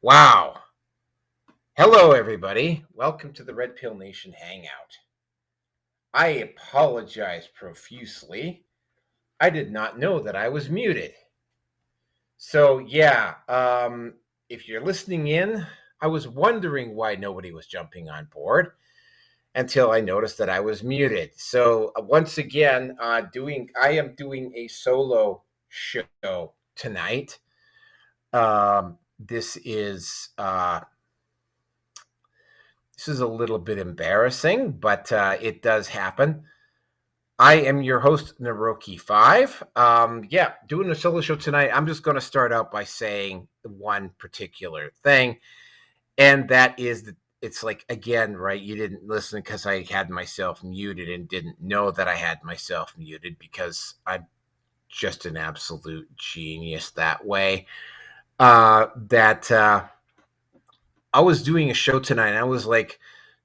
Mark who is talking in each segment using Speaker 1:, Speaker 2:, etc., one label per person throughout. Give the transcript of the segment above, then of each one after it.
Speaker 1: Wow. Hello, everybody. Welcome to the Red Pill Nation Hangout. I apologize profusely. I did not know that I was muted. So, if you're listening in, I was wondering why nobody was jumping on board until I noticed that I was muted. So, once again, I am doing a solo show tonight. This is a little bit embarrassing, but it does happen. I am your host, Naroki5. Doing a solo show tonight. I'm just going to start out by saying one particular thing, and that is that it's like, again, right, you didn't listen because I had myself muted and didn't know that I had myself muted because I'm just an absolute genius that way. I was doing a show tonight, and I was like,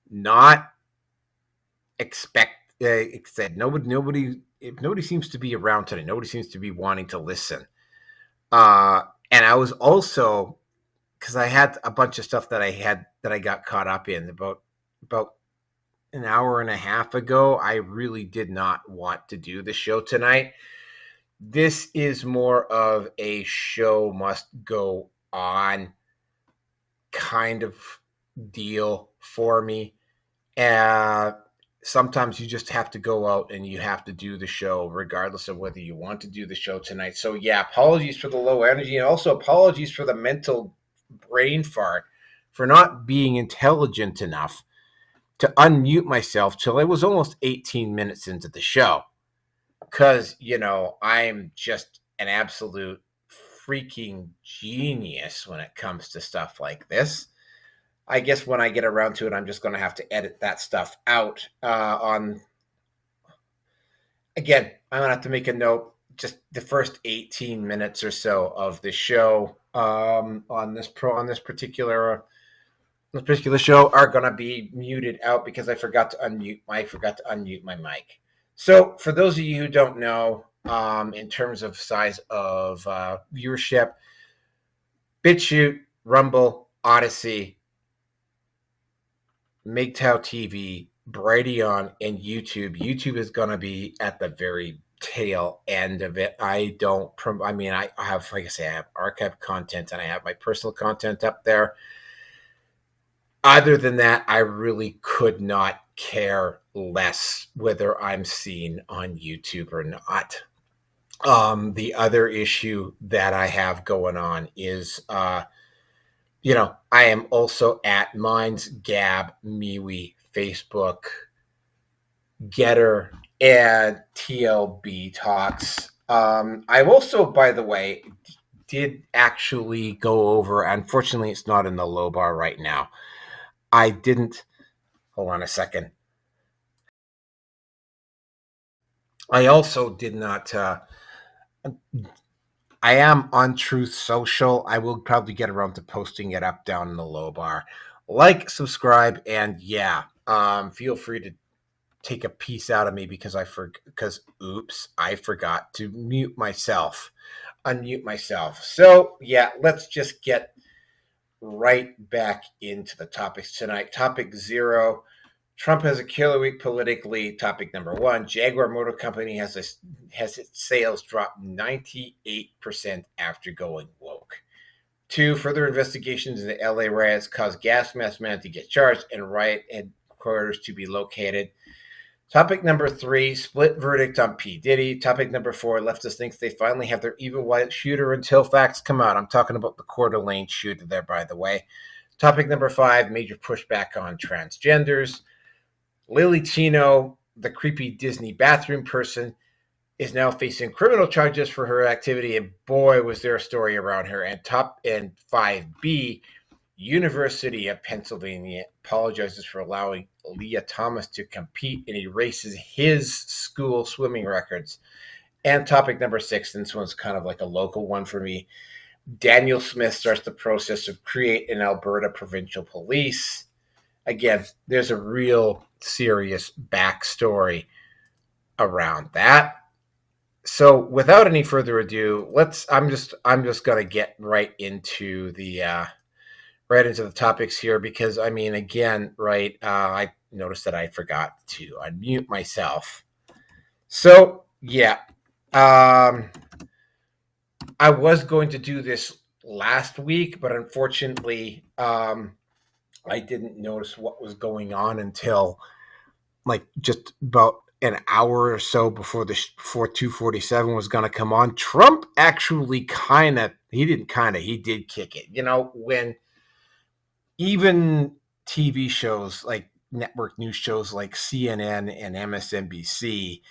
Speaker 1: not said nobody if nobody seems to be around today, nobody seems to be wanting to listen. And I was also, because I had a bunch of stuff that I got caught up in about an hour and a half ago. I really did not want to do the show tonight. This is more of a show must go on kind of deal for me. Sometimes you just have to go out and you have to do the show regardless of whether you want to do the show tonight. So apologies for the low energy, and also apologies for the mental brain fart for not being intelligent enough to unmute myself till I was almost 18 minutes into the show. Because, I'm just an absolute freaking genius when it comes to stuff like this. I guess when I get around to it, I'm just going to have to edit that stuff out. Again, I'm going to have to make a note. Just the first 18 minutes or so of the show on this particular show are going to be muted out because I forgot to unmute my mic. So for those of you who don't know, in terms of size of viewership, BitChute, Rumble, Odyssey, MGTOW TV, Brighteon, and YouTube. YouTube is going to be at the very tail end of it. I have, like I say, I have archived content and I have my personal content up there. Other than that, I really could not care less whether I'm seen on YouTube or not. The other issue that I have going on is I am also at Minds, Gab, MeWe, Facebook, Getter, and TLB Talks. I also, by the way, did actually go over, unfortunately, it's not in the low bar right now. I didn't, hold on a second. I also did not, I am on Truth Social. I will probably get around to posting it up down in the low bar. Like, subscribe, and feel free to take a piece out of me because I forgot to unmute myself. So let's just get right back into the topics tonight. Topic 0. Trump has a killer week politically. Topic number 1, Jaguar Motor Company has its sales drop 98% after going woke. 2, further investigations into LA riots caused gas mask man to get charged and riot headquarters to be located. Topic number 3, split verdict on P. Diddy. Topic number 4, leftists think they finally have their evil white shooter until facts come out. I'm talking about the Coeur d'Alene shooter there, by the way. Topic number 5, major pushback on transgenders. Lilly Tino, the creepy Disney bathroom person, is now facing criminal charges for her activity, and boy, was there a story around her. And 5B, University of Pennsylvania apologizes for allowing Lia Thomas to compete and erases his school swimming records. And topic number 6, and this one's kind of like a local one for me, Danielle Smith starts the process of create an Alberta Provincial Police. Again, there's a real serious backstory around that. So without any further ado, I'm just going to get right into the right into the topics here because, I mean, again, right, I noticed that I forgot to unmute myself. So, yeah, I was going to do this last week, but unfortunately, I didn't notice what was going on until like just about an hour or so before before 247 was going to come on. Trump actually he did kick it. You know, when even TV shows like network news shows like CNN and MSNBC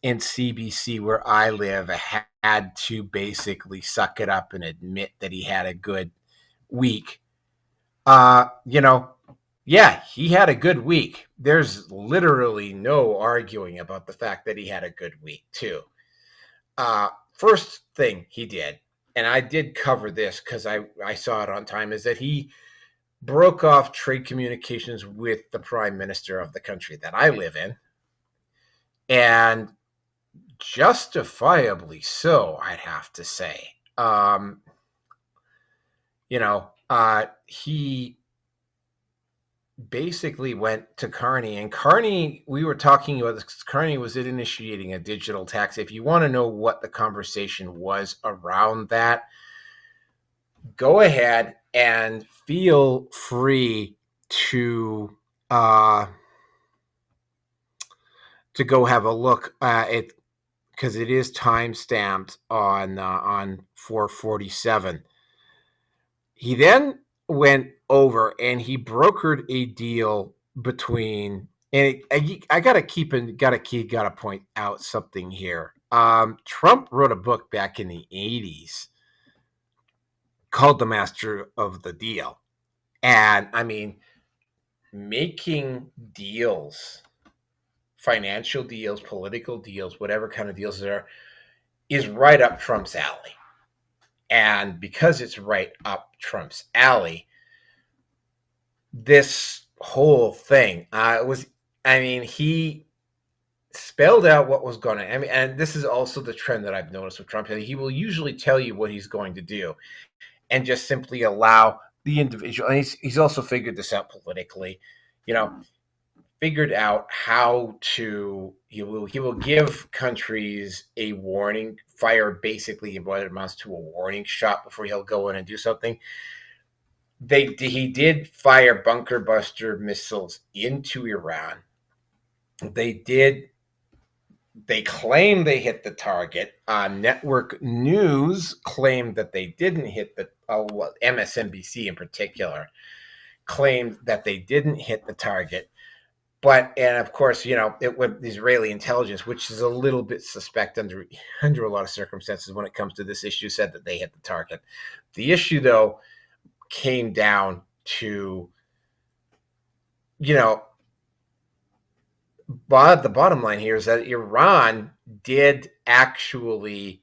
Speaker 1: and CBC, where I live, had to basically suck it up and admit that he had a good week. You know, yeah, he had a good week. There's literally no arguing about the fact that he had a good week, too. First thing he did, and I did cover this because I saw it on time, is that he broke off trade communications with the prime minister of the country that I live in. And justifiably so, I'd have to say. He basically went to Carney, and Carney, we were talking about this. Carney was initiating a digital tax. If you want to know what the conversation was around that, go ahead and feel free to go have a look at it because it is time stamped on 447. He then went over and he brokered a deal between, and I gotta point out something here. Trump wrote a book back in the 80s called The Master of the Deal. And I mean, making deals, financial deals, political deals, whatever kind of deals there, is right up Trump's alley. And because it's right up Trump's alley, this whole thing he spelled out what was going to, and this is also the trend that I've noticed with Trump. He will usually tell you what he's going to do and just simply allow the individual, and he's also figured this out politically, figured out how to, he will give countries a warning, fire basically what amounts to a warning shot before he'll go in and do something. He did fire bunker buster missiles into Iran. They claim they hit the target. Network news claimed that they didn't hit MSNBC in particular claimed that they didn't hit the target. And of course, it went Israeli intelligence, which is a little bit suspect under a lot of circumstances when it comes to this issue, said that they hit the target. The issue, though, came down to, but the bottom line here is that Iran did actually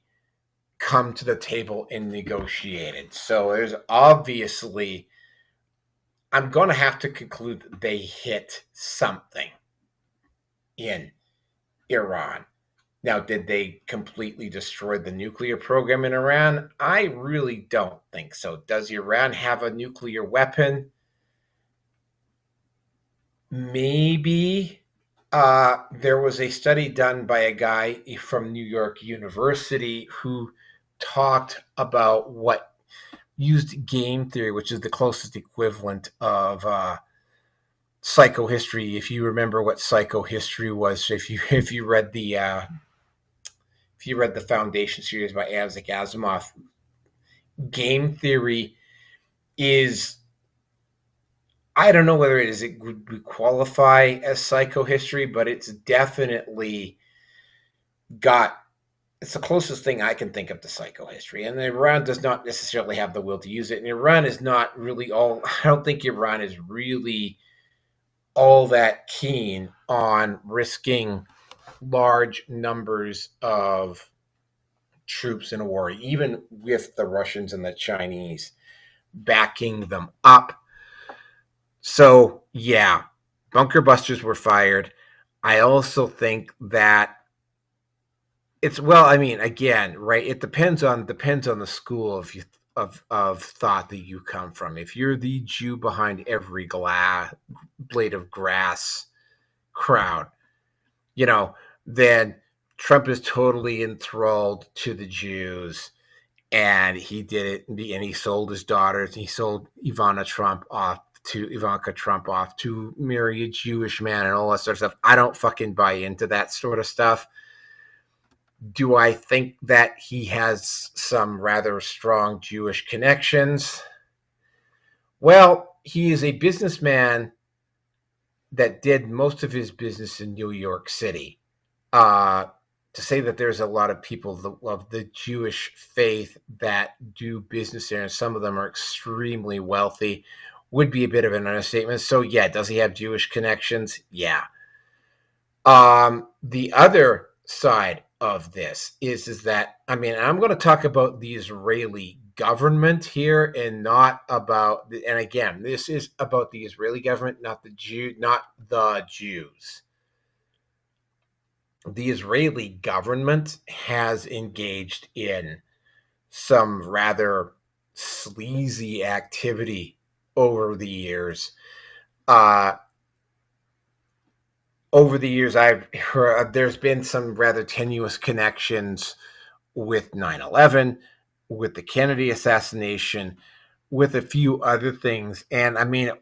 Speaker 1: come to the table and negotiated. So there's obviously, I'm going to have to conclude that they hit something in Iran. Now, did they completely destroy the nuclear program in Iran? I really don't think so. Does Iran have a nuclear weapon? Maybe. There was a study done by a guy from New York University who talked about what used game theory, which is the closest equivalent of psychohistory. If you remember what psychohistory was, if you read the Foundation series by Isaac Asimov, game theory is, I don't know whether it would qualify as psychohistory, but it's definitely it's the closest thing I can think of to psychohistory. And Iran does not necessarily have the will to use it. And Iran is not really I don't think Iran is really all that keen on risking large numbers of troops in a war, even with the Russians and the Chinese backing them up. So, yeah, bunker busters were fired. I also think that again, right, it depends on the school of thought that you come from. If you're the Jew behind every blade of grass crowd, then Trump is totally enthralled to the Jews, and he did it, and he sold his daughters. He sold Ivanka Trump off to marry a Jewish man and all that sort of stuff. I don't fucking buy into that sort of stuff. Do I think that he has some rather strong Jewish connections? Well, he is a businessman that did most of his business in New York City. To say that there's a lot of people of the Jewish faith that do business there, and some of them are extremely wealthy, would be a bit of an understatement. So, yeah, does he have Jewish connections? Yeah. The other side of this is that, I'm going to talk about the Israeli government here, and not about, and again, this is about the Israeli government, not the Jews. The Israeli government has engaged in some rather sleazy activity over the years. I've heard there's been some rather tenuous connections with 9/11, with the Kennedy assassination, with a few other things. And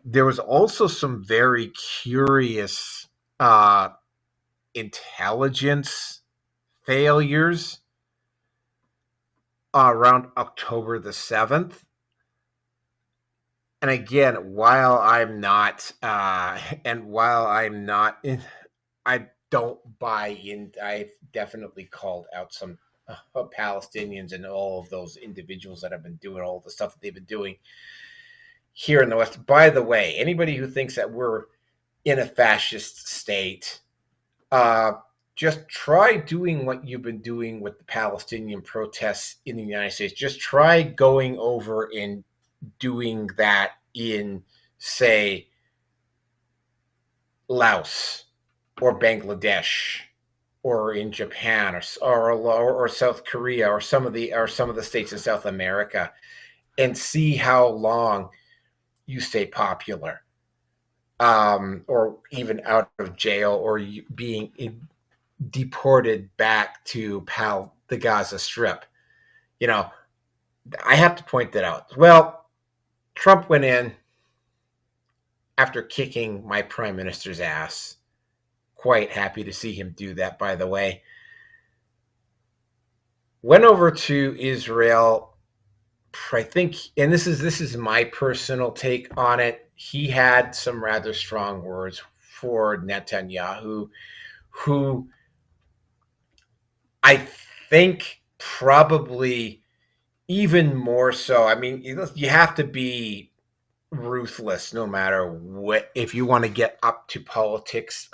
Speaker 1: there was also some very curious intelligence failures around October the 7th. And again, while I'm not, I don't buy in. I've definitely called out some Palestinians and all of those individuals that have been doing all the stuff that they've been doing here in the West. By the way, anybody who thinks that we're in a fascist state, just try doing what you've been doing with the Palestinian protests in the United States. Just try going over and doing that in, say, Laos or Bangladesh or in Japan or South Korea or some of the states in South America, and see how long you stay popular, or even out of jail, or being deported back to the Gaza Strip. I have to point that out. Well, Trump went in after kicking my prime minister's ass. Quite happy to see him do that, by the way. Went over to Israel, I think, and this is my personal take on it. He had some rather strong words for Netanyahu, who I think probably even more so. You have to be ruthless no matter what. If you want to get up to politics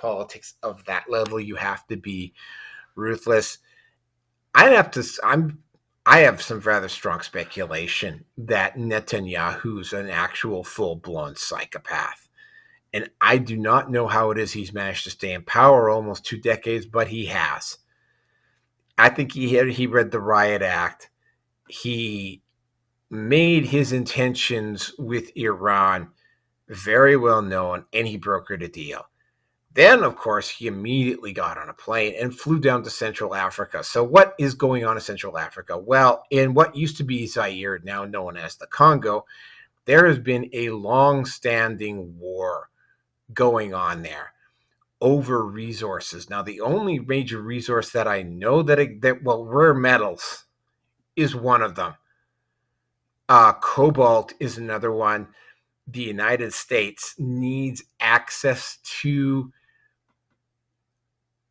Speaker 1: of that level, you have to be ruthless. I have some rather strong speculation that Netanyahu's an actual full-blown psychopath. And I do not know how it is he's managed to stay in power almost 2 decades, but he has. I think he read the Riot Act. He made his intentions with Iran very well known, and he brokered a deal. Then, of course, he immediately got on a plane and flew down to Central Africa. So what is going on in Central Africa? Well, in what used to be Zaire, now known as the Congo, there has been a long-standing war going on there over resources. Now, the only major resource that I know rare metals is one of them. Cobalt is another one. The United States needs access to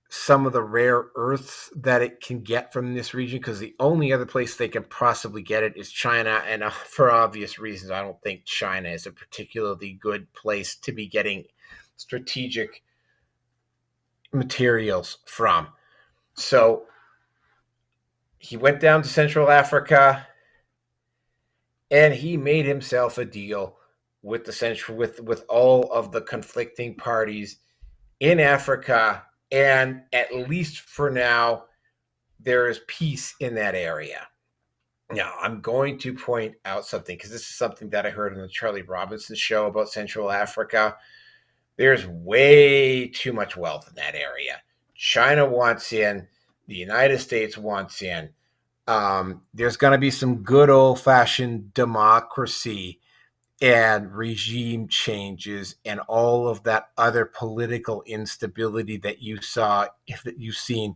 Speaker 1: some of the rare earths that it can get from this region, because the only other place they can possibly get it is China. And for obvious reasons, I don't think China is a particularly good place to be getting strategic materials from. So he went down to Central Africa, and he made himself a deal with with all of the conflicting parties in Africa, and at least for now, there is peace in that area. Now, I'm going to point out something because this is something that I heard on the Charlie Robinson show about Central Africa. There's way too much wealth in that area. China wants in, the United States wants in. There's going to be some good old fashioned democracy and regime changes and all of that other political instability that you've seen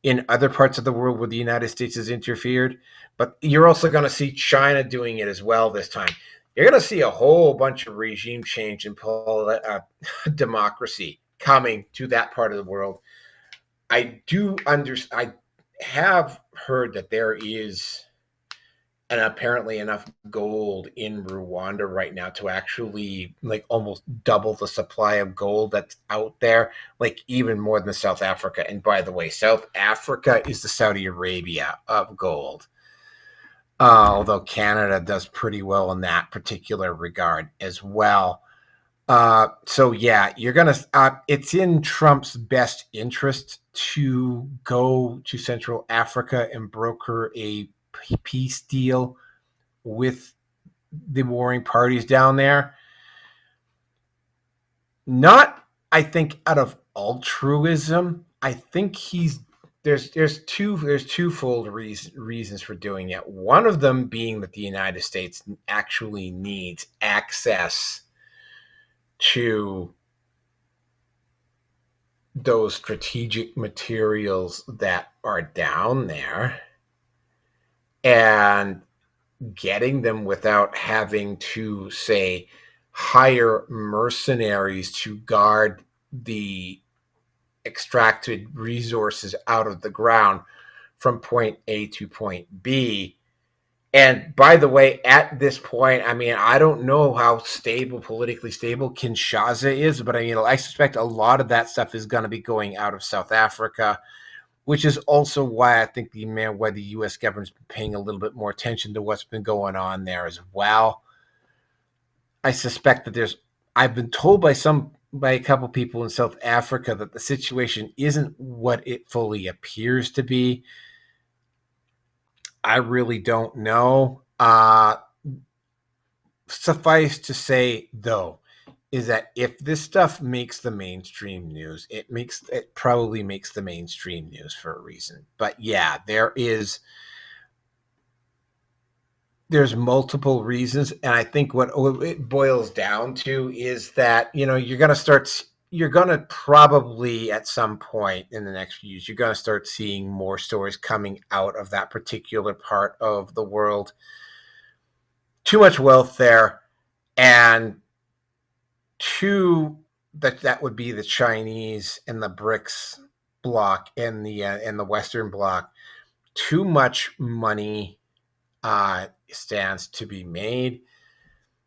Speaker 1: in other parts of the world where the United States has interfered. But you're also going to see China doing it as well this time. You're going to see a whole bunch of regime change and democracy coming to that part of the world. I have heard that there is and apparently enough gold in Rwanda right now to actually like almost double the supply of gold that's out there, like even more than South Africa. And by the way, South Africa is the Saudi Arabia of gold. Although Canada does pretty well in that particular regard as well. So yeah, it's in Trump's best interest to go to Central Africa and broker a peace deal with the warring parties down there. Not, I think, out of altruism. I think there's twofold reasons for doing it. One of them being that the United States actually needs access to those strategic materials that are down there and getting them without having to, say, hire mercenaries to guard the extracted resources out of the ground from point A to point B. And by the way, at this point, I mean, I don't know how politically stable Kinshasa is, but I suspect a lot of that stuff is going to be going out of South Africa, which is also why I think why the U.S. government's been paying a little bit more attention to what's been going on there as well. I suspect that I've been told by a couple people in South Africa that the situation isn't what it fully appears to be. I really don't know. Suffice to say, though, is that if this stuff makes the mainstream news, it probably makes the mainstream news for a reason. But yeah, there's multiple reasons, and I think what it boils down to is that you're going to probably at some point in the next few years, you're going to start seeing more stories coming out of that particular part of the world. Too much wealth there, and two, that would be the Chinese and the BRICS bloc and the Western bloc. Too much money stands to be made,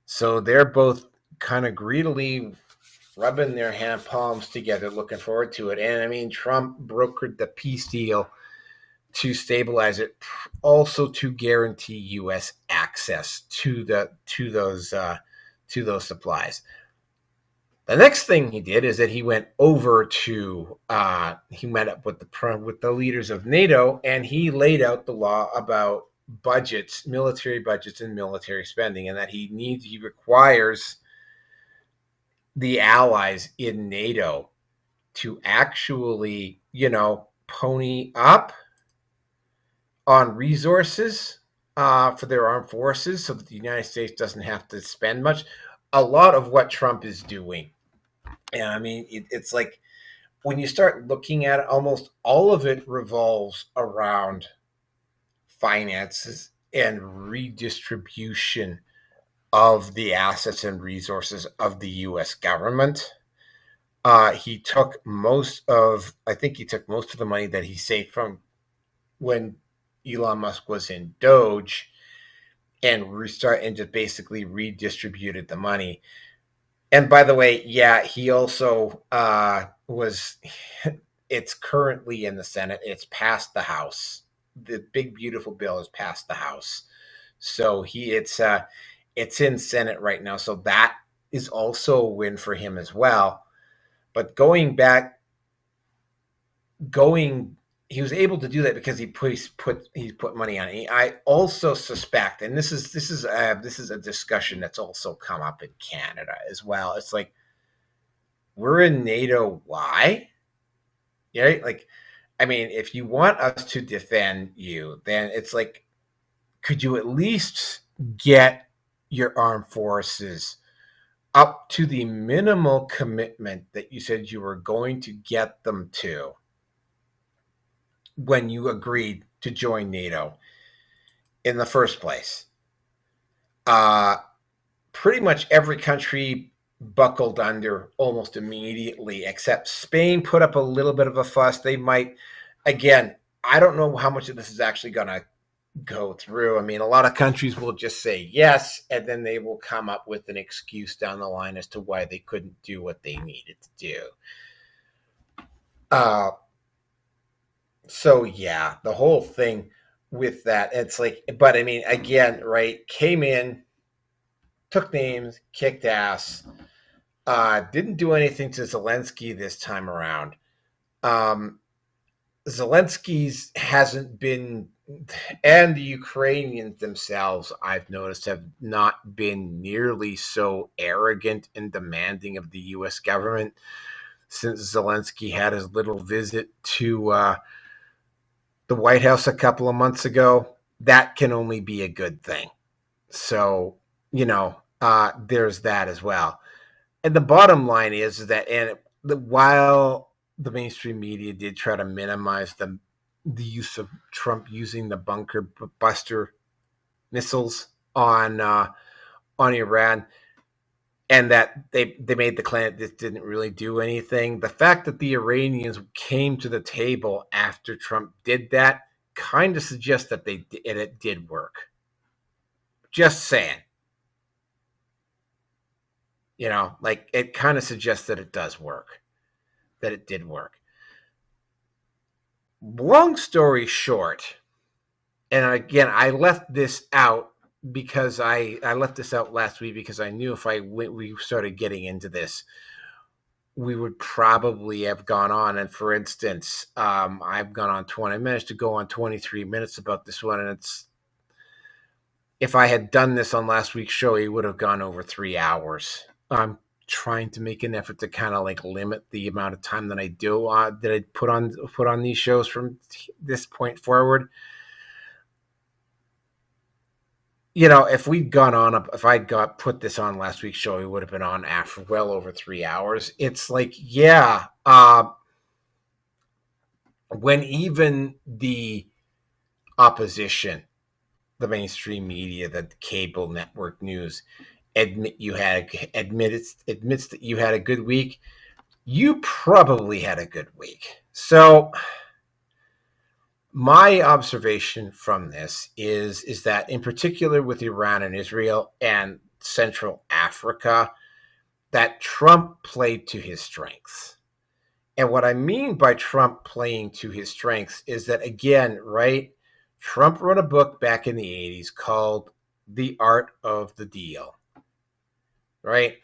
Speaker 1: so they're both kind of greedily rubbing their hand palms together, looking forward to it. And I mean, Trump brokered the peace deal to stabilize it, also to guarantee U.S. access to those supplies. The next thing he did is that he went over to he met up with the leaders of NATO, and he laid out the law about budgets, military budgets, and military spending, and that he requires the allies in NATO to actually, pony up on resources for their armed forces so that the United States doesn't have to spend much. A lot of what Trump is doing. And I mean, it's like when you start looking at it, almost all of it revolves around finances and redistribution of the assets and resources of the U.S. government. He took most of the money that he saved from when Elon Musk was in Doge and just basically redistributed the money. And by the way, yeah, he also it's currently in the Senate. It's passed the House. The big, beautiful bill has passed the House. So it's in Senate right now. So that is also a win for him as well. But going he was able to do that because he put money on it. I also suspect, and this is a discussion that's also come up in Canada as well. It's like, we're in NATO. Why? Yeah, like, I mean, if you want us to defend you, then it's like, could you at least get your armed forces up to the minimal commitment that you said you were going to get them to when you agreed to join NATO in the first place? Uh, Pretty much every country buckled under almost immediately, except Spain put up a little bit of a fuss. They might, again, I don't know how much of this is actually going to go through. I mean, a lot of countries will just say yes, and then they will come up with an excuse down the line as to why they couldn't do what they needed to do. So yeah, the whole thing with that, it's like, but I mean, again, right, came in, took names, kicked ass, didn't do anything to Zelensky this time around. Zelensky's hasn't been, and the Ukrainians themselves, I've noticed, have not been nearly so arrogant and demanding of the U.S. government since Zelensky had his little visit to the White House a couple of months ago. That can only be a good thing. So, there's that as well. And the bottom line is that, while the mainstream media did try to minimize the use of Trump using the bunker buster missiles on Iran, and that they made the claim that this didn't really do anything, the fact that the Iranians came to the table after Trump did that kind of suggests that it did work. Just saying. Like, it kind of suggests that it does work, that it did work. Long story short, and again, I left this out because I left this out last week because I knew if we started getting into this, we would probably have gone on. And for instance, I've gone on 20 minutes to go on 23 minutes about this one. And if I had done this on last week's show, it would have gone over 3 hours. I'm trying to make an effort to kind of like limit the amount of time that I do that I put on these shows from this point forward. If I'd put this on last week's show, it would have been on after well over 3 hours. It's like, yeah, when even the opposition, the mainstream media, the cable network news, admits that you had a good week, you probably had a good week. So my observation from this is that, in particular with Iran and Israel and Central Africa, that Trump played to his strengths. And what I mean by Trump playing to his strengths is that, again, right, Trump wrote a book back in the 80s called The Art of the Deal, right?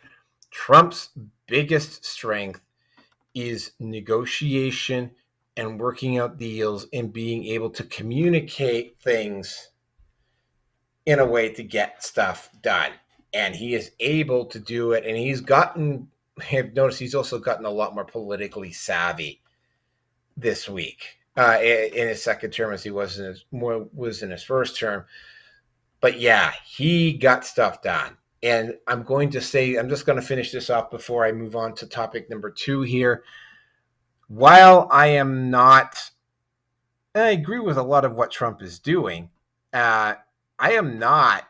Speaker 1: Trump's biggest strength is negotiation and working out deals and being able to communicate things in a way to get stuff done. And he is able to do it. And I've noticed he's also gotten a lot more politically savvy this week in his second term as he was in his first term. But yeah, he got stuff done. And I'm just going to finish this off before I move on to topic number 2 here. While I agree with a lot of what Trump is doing, I am not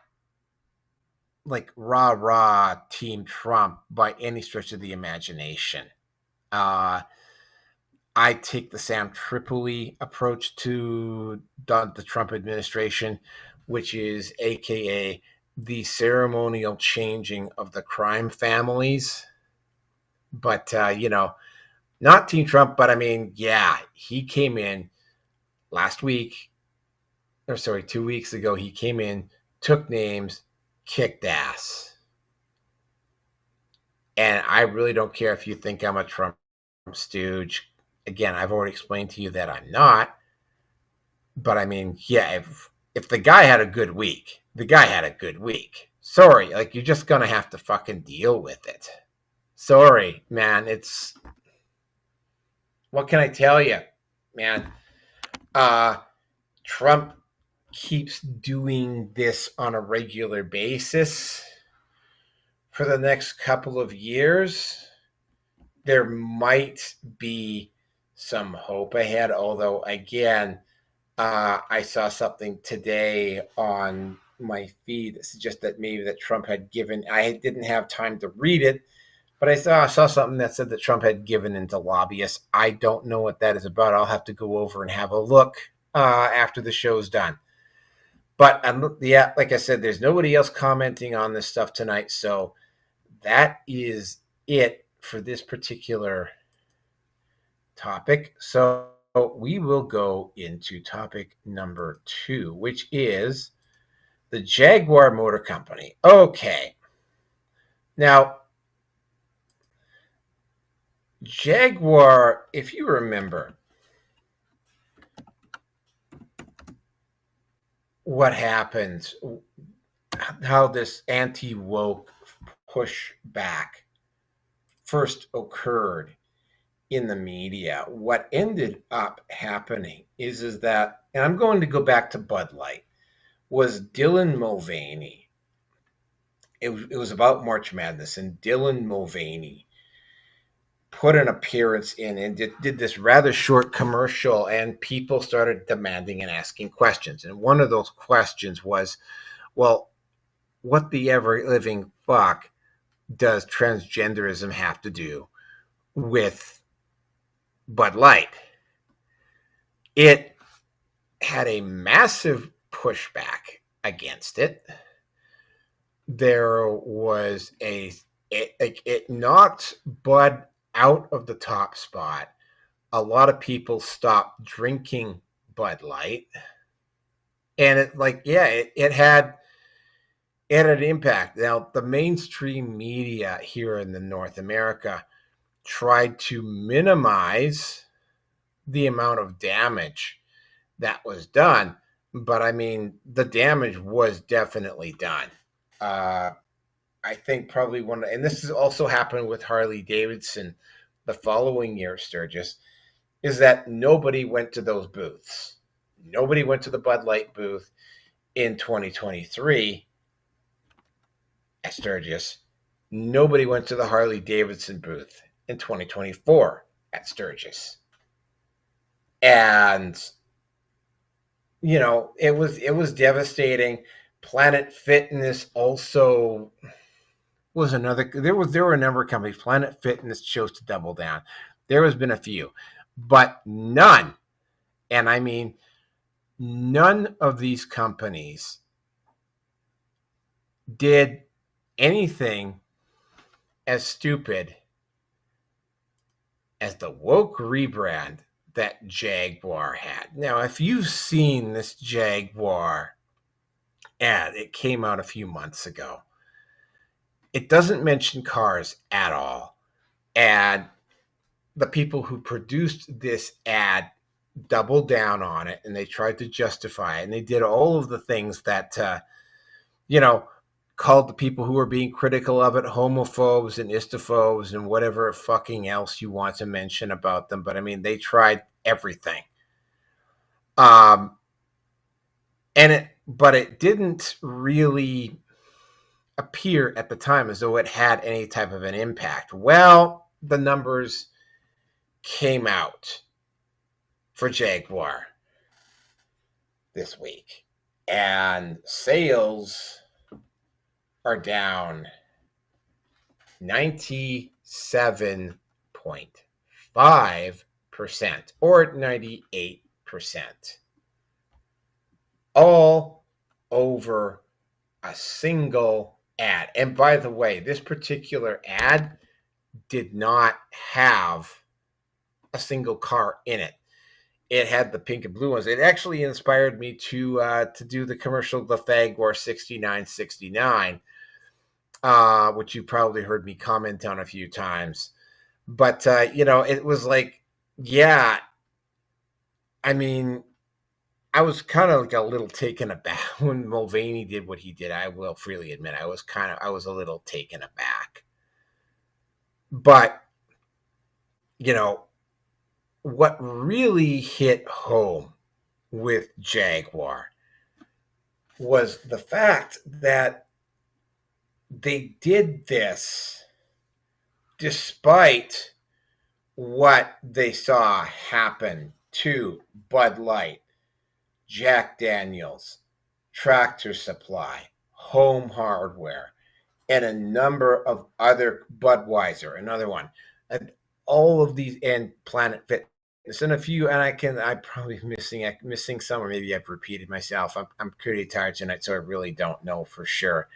Speaker 1: like rah team Trump by any stretch of the imagination. I take the Sam Tripoli approach to the Trump administration, which is AKA the ceremonial changing of the crime families. But, not Team Trump, but I mean, yeah, he came in 2 weeks ago, he came in, took names, kicked ass. And I really don't care if you think I'm a Trump stooge. Again, I've already explained to you that I'm not. But I mean, yeah, if the guy had a good week, the guy had a good week. Sorry, like you're just gonna have to fucking deal with it. Sorry, man. It's what can I tell you, man? Uh Trump keeps doing this on a regular basis for the next couple of years. There might be some hope ahead, although again, I saw something today on my feed that suggests that maybe that Trump had given. I didn't have time to read it, but I saw something that said that Trump had given into lobbyists. I don't know what that is about. I'll have to go over and have a look after the show's done. But yeah, like I said, there's nobody else commenting on this stuff tonight, so that is it for this particular topic. So we will go into topic number 2, which is the Jaguar Motor Company. Okay. Now, Jaguar, if you remember what happened, how this anti-woke pushback first occurred in the media, what ended up happening is that, and I'm going to go back to Bud Light, was Dylan Mulvaney. It was about March Madness, and Dylan Mulvaney put an appearance in and did this rather short commercial, and people started demanding and asking questions. And one of those questions was, well, what the ever living fuck does transgenderism have to do with Bud Light? It had a massive pushback against it. There was it knocked Bud out of the top spot. A lot of people stopped drinking Bud Light, and it had an impact. Now, the mainstream media here in the North America tried to minimize the amount of damage that was done, but I mean, the damage was definitely done. I think probably and this has also happened with Harley Davidson the following year, Sturgis, is that nobody went to those booths. Nobody went to the Bud Light booth in 2023 at Sturgis. Nobody went to the Harley Davidson booth in 2024 at Sturgis. And it was devastating. Planet Fitness also was another. There were a number of companies. Planet Fitness chose to double down. There has been a few, but none, and I mean none of these companies did anything as stupid as the woke rebrand that Jaguar had. Now, if you've seen this Jaguar ad, it came out a few months ago. It doesn't mention cars at all. And the people who produced this ad doubled down on it, and they tried to justify it. And they did all of the things that, called the people who were being critical of it homophobes and istophobes and whatever fucking else you want to mention about them. But I mean, they tried everything. But it didn't really appear at the time as though it had any type of an impact. Well, the numbers came out for Jaguar this week, and sales are down 97.5% or 98%, all over a single ad. And by the way, this particular ad did not have a single car in it. It had the pink and blue ones. It actually inspired me to do the commercial, the Jaguar 6969, which you probably heard me comment on a few times. But, it was like, yeah, I mean, I was kind of like a little taken aback when Mulvaney did what he did. I will freely admit I was a little taken aback. But, what really hit home with Jaguar was the fact that they did this despite what they saw happen to Bud Light, Jack Daniels, Tractor Supply, Home Hardware, and a number of other, Budweiser, another one, and all of these, and Planet Fitness, and a few, and I'm probably missing some, or maybe I've repeated myself. I'm pretty tired tonight, so I really don't know for sure.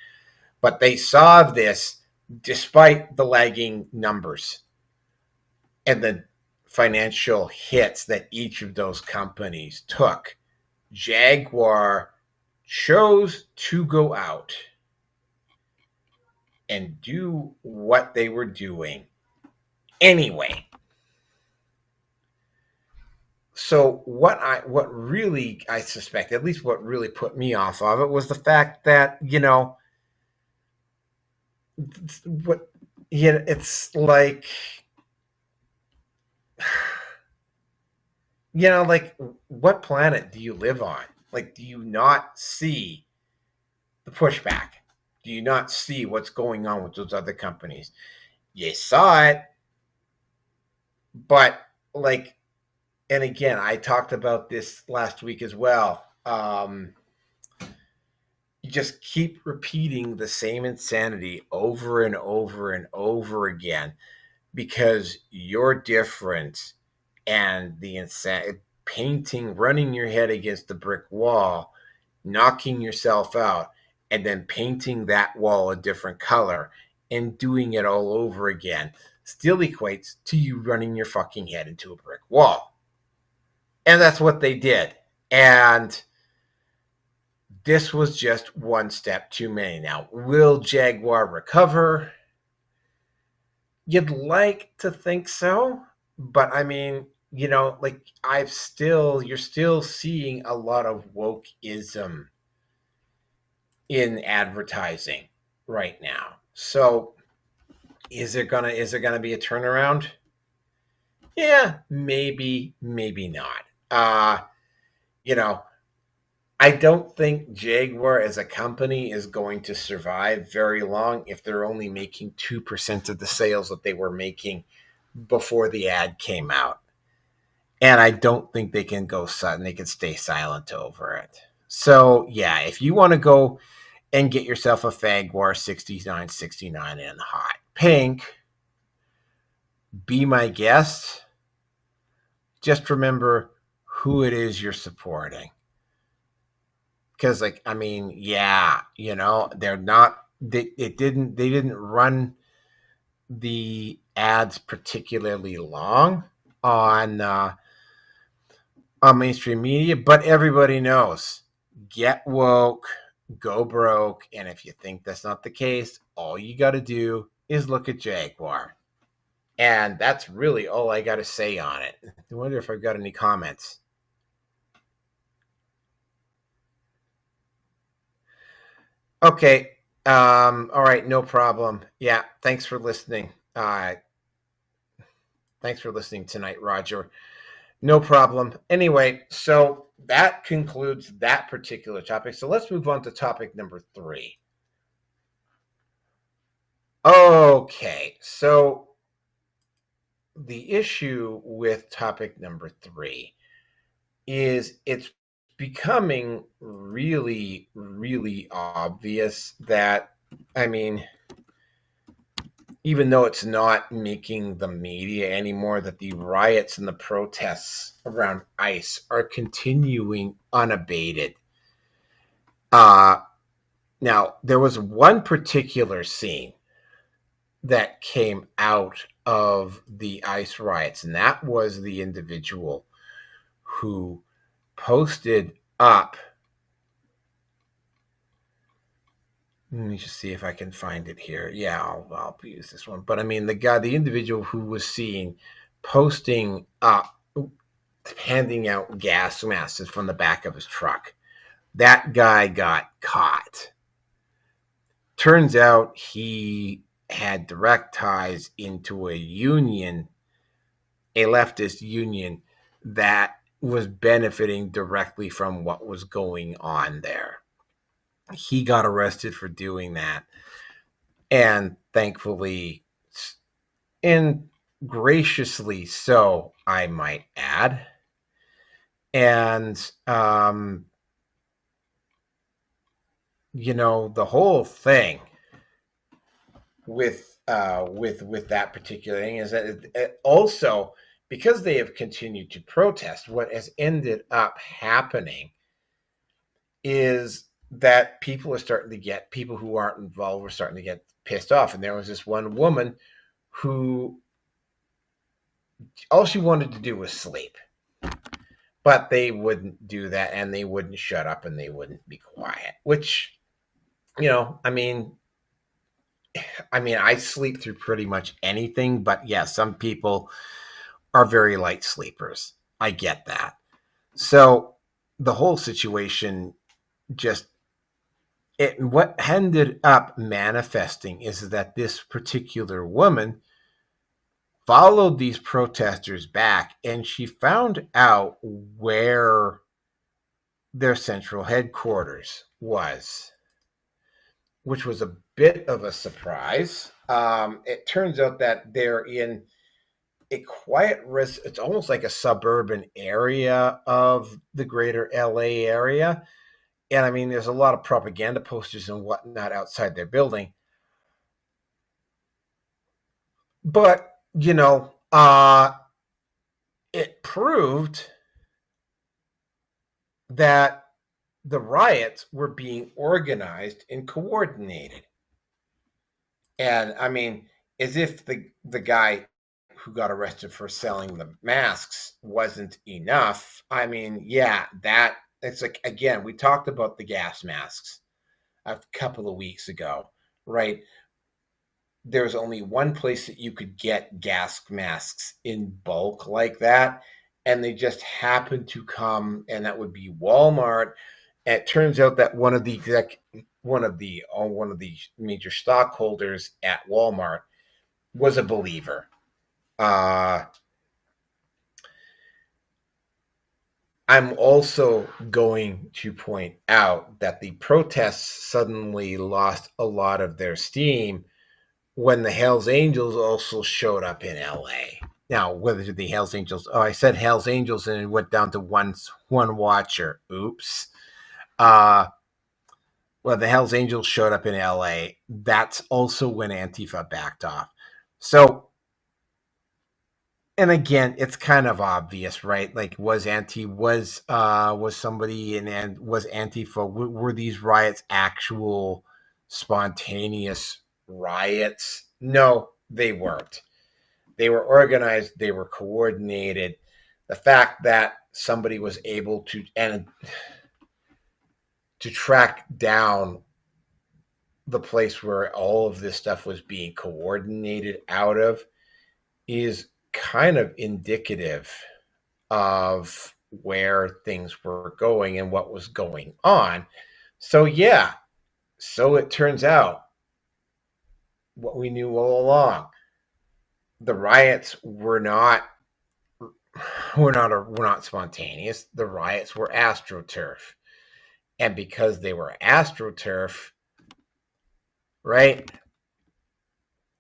Speaker 1: But they saw this despite the lagging numbers and the financial hits that each of those companies took. Jaguar chose to go out and do what they were doing anyway. So what really, I suspect, at least what really put me off of it, was the fact that, it's like, like, what planet do you live on? Like, do you not see the pushback? Do you not see what's going on with those other companies? You saw it, but like, and again, I talked about this last week as well. You just keep repeating the same insanity over and over and over again because you're different, and the insanity, running your head against the brick wall, knocking yourself out, and then painting that wall a different color and doing it all over again still equates to you running your fucking head into a brick wall. And that's what they did. And this was just one step too many. Now, will Jaguar recover? You'd like to think so, but I mean, like, you're still seeing a lot of wokeism in advertising right now. So is there gonna be a turnaround? Yeah, maybe not. I don't think Jaguar as a company is going to survive very long if they're only making 2% of the sales that they were making before the ad came out. And I don't think they can stay silent over it. So yeah, if you want to go and get yourself a Jaguar 6969 in hot pink, be my guest. Just remember who it is you're supporting. Because, like, I mean, yeah, they're not. They didn't run the ads particularly long on mainstream media, but everybody knows, get woke, go broke, and if you think that's not the case, all you got to do is look at Jaguar. And that's really all I got to say on it. I wonder if I've got any comments. Okay. All right. No problem. Yeah. Thanks for listening. Thanks for listening tonight, Roger. No problem. Anyway, so that concludes that particular topic. So let's move on to topic number 3. Okay. So the issue with topic number 3 is it's becoming really, really obvious that, I mean, even though it's not making the media anymore, that the riots and the protests around ICE are continuing unabated. Now, there was one particular scene that came out of the ICE riots, and that was the individual who posted up. Let me just see if I can find it here. Yeah, I'll use this one. But I mean, the individual who was seen posting up handing out gas masks from the back of his truck. That guy got caught. Turns out he had direct ties into a union, a leftist union that was benefiting directly from what was going on there. He got arrested for doing that. And thankfully, and graciously so, I might add. And, the whole thing with that particular thing is that it also, because they have continued to protest, what has ended up happening is that people who aren't involved are starting to get pissed off. And there was this one woman who all she wanted to do was sleep, but they wouldn't do that, and they wouldn't shut up, and they wouldn't be quiet, which, I sleep through pretty much anything, but yeah, some people are very light sleepers. I get that. So the whole situation what ended up manifesting is that this particular woman followed these protesters back, and she found out where their central headquarters was, which was a bit of a surprise. It turns out that they're in a quiet it's almost like a suburban area of the greater LA area. And there's a lot of propaganda posters and whatnot outside their building. But, it proved that the riots were being organized and coordinated. And as if the guy who got arrested for selling the masks wasn't enough. That it's like, again, we talked about the gas masks a couple of weeks ago, right? There's only one place that you could get gas masks in bulk like that, and they just happened to come, and that would be Walmart. And it turns out that one of the major stockholders at Walmart was a believer. I'm also going to point out that the protests suddenly lost a lot of their steam when the Hells Angels also showed up in LA. Now, whether the Hells Angels, I said Hells Angels and it went down to one watcher. Oops. Well, the Hells Angels showed up in LA. That's also when Antifa backed off. So, and again, it's kind of obvious, right? Like, was somebody and was Antifa? Were these riots actual spontaneous riots? No, they weren't. They were organized. They were coordinated. The fact that somebody was able to track down the place where all of this stuff was being coordinated out of is kind of indicative of where things were going and what was going on. So yeah, so it turns out what we knew all along. The riots were not spontaneous. The riots were AstroTurf. And because they were AstroTurf, right?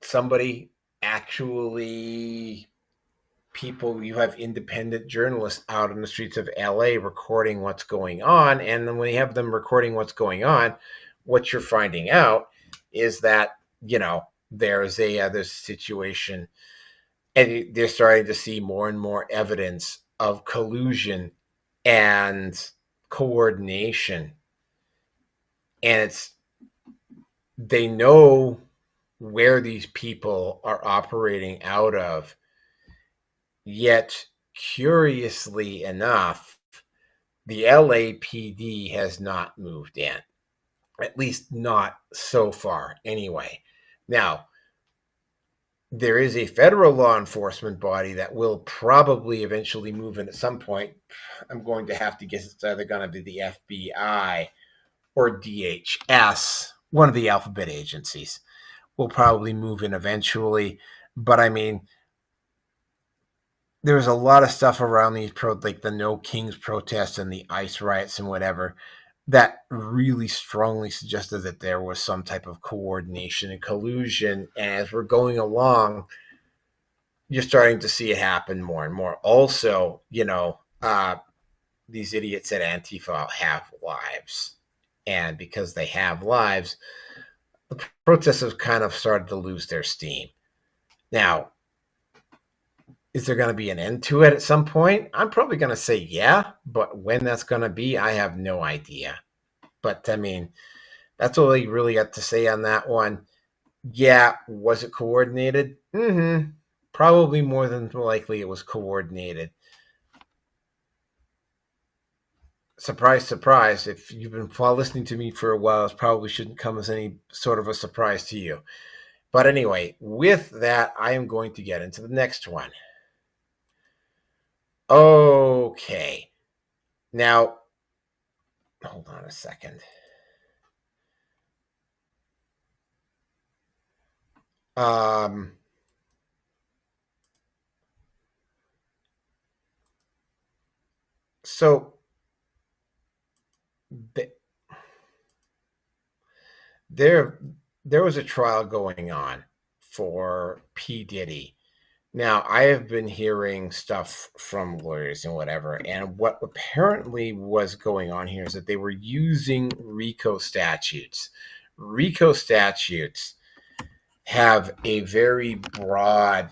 Speaker 1: Somebody actually, you have independent journalists out in the streets of LA recording what's going on. And then when you have them recording what's going on, what you're finding out is that, there's a situation, and they're starting to see more and more evidence of collusion and coordination. And they know where these people are operating out of. Yet, curiously enough, the LAPD has not moved in, at least not so far anyway. Now, there is a federal law enforcement body that will probably eventually move in at some point. I'm going to have to guess it's either going to be the FBI or DHS, one of the alphabet agencies. Will probably move in eventually. But I mean, there's a lot of stuff around these like the No Kings protests and the ICE riots and whatever, that really strongly suggested that there was some type of coordination and collusion. And as we're going along, you're starting to see it happen more and more. Also, these idiots at Antifa have lives. And because they have lives, the protests have kind of started to lose their steam. Now, is there going to be an end to it at some point? I'm probably going to say yeah, but when that's going to be, I have no idea. But I mean, that's all I really got to say on that one. Yeah, was it coordinated? Mm-hmm. Probably more than likely it was coordinated. Surprise, surprise. If you've been listening to me for a while, it probably shouldn't come as any sort of a surprise to you. But anyway, with that, I am going to get into the next one. Okay. Now, hold on a second. So there was a trial going on for P. Diddy. Now, I have been hearing stuff from lawyers and whatever, and what apparently was going on here is that they were using RICO statutes. RICO statutes have a very broad,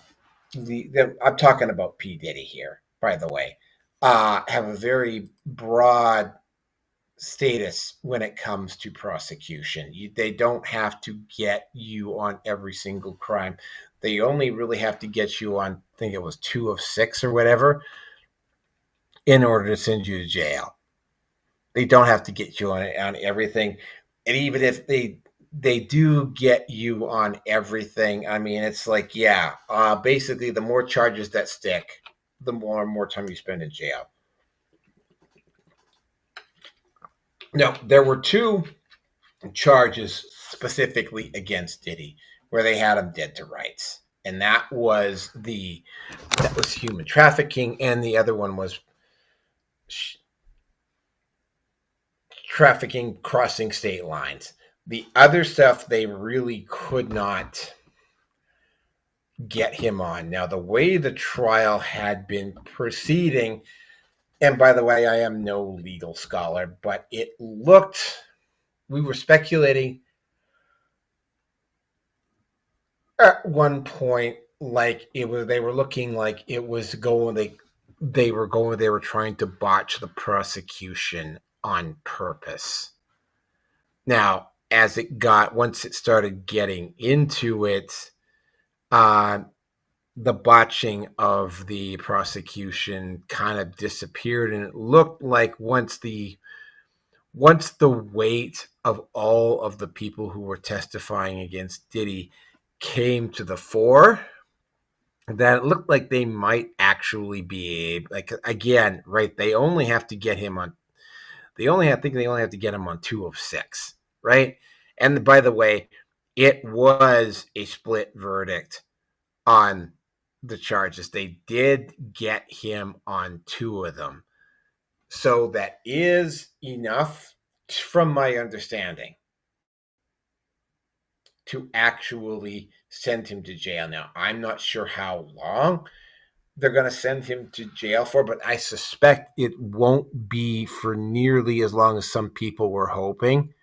Speaker 1: I'm talking about P. Diddy here, by the way, have a very broad status when it comes to prosecution. They don't have to get you on every single crime. They only really have to get you on, I think it was 2 of 6 or whatever, in order to send you to jail. They don't have to get you on everything. And even if they do get you on everything, I mean, it's like, yeah, basically the more charges that stick, the more time you spend in jail. No, there were 2 charges specifically against Diddy where they had him dead to rights. And that was human trafficking, and the other one was trafficking crossing state lines. The other stuff they really could not get him on. Now, the way the trial had been proceeding, and by the way, I am no legal scholar, but it looked, we were speculating at one point like they were looking like it was going, they were trying to botch the prosecution on purpose. Now, once it started getting into it, the botching of the prosecution kind of disappeared, and it looked like once the weight of all of the people who were testifying against Diddy came to the fore, that it looked like they might actually be like, again, right? They only have to get him on. They only have to get him on 2 of 6, right? And by the way, it was a split verdict on the charges. They did get him on 2 of them. So that is enough, from my understanding, to actually send him to jail. Now, I'm not sure how long they're going to send him to jail for, but I suspect it won't be for nearly as long as some people were hoping.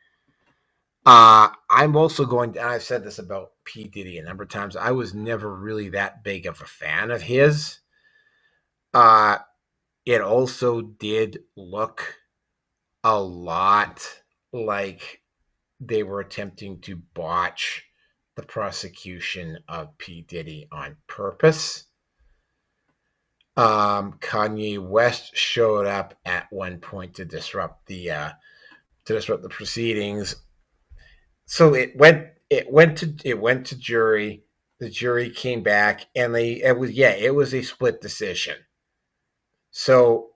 Speaker 1: I'm also and I've said this about P. Diddy a number of times, I was never really that big of a fan of his. It also did look a lot like they were attempting to botch the prosecution of P. Diddy on purpose. Kanye West showed up at one point to disrupt the proceedings. So it went to jury. the jury came back and it was a split decision. So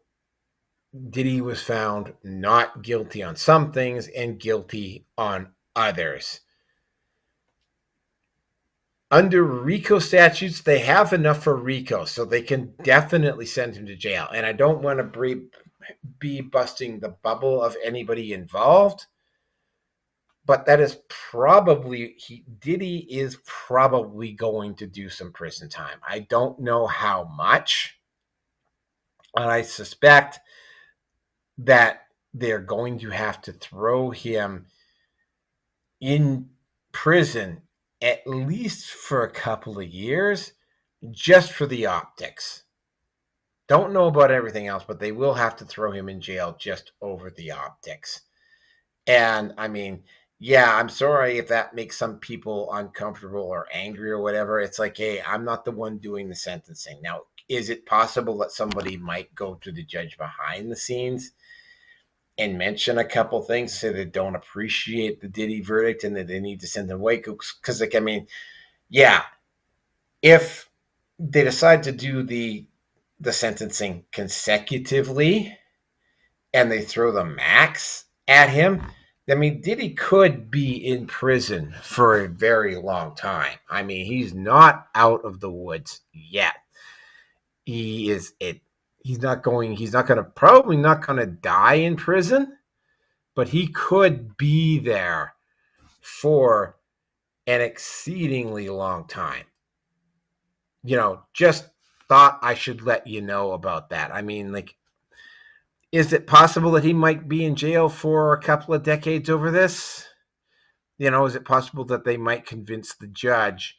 Speaker 1: Diddy was found not guilty on some things and guilty on others. Under RICO statutes, they have enough for RICO, so they can definitely send him to jail. And I don't want to be busting the bubble of anybody involved, but that is probably Diddy is probably going to do some prison time. I don't know how much, and I suspect that they're going to have to throw him in prison at least for a couple of years just for the optics. Don't know about everything else, but they will have to throw him in jail just over the optics. And I mean, yeah, I'm sorry if that makes some people uncomfortable or angry or whatever. It's like, hey, I'm not the one doing the sentencing. Now, is it possible that somebody might go to the judge behind the scenes and mention a couple things, so they don't appreciate the Diddy verdict and that they need to send them away? Because, like, I mean, yeah, if they decide to do the sentencing consecutively and they throw the max at him, I mean, Diddy could be in prison for a very long time. I mean, he's not out of the woods yet. He's probably not going to die in prison, but he could be there for an exceedingly long time. Just thought I should let you know about that. I mean, like, is it possible that he might be in jail for a couple of decades over this? Is it possible that they might convince the judge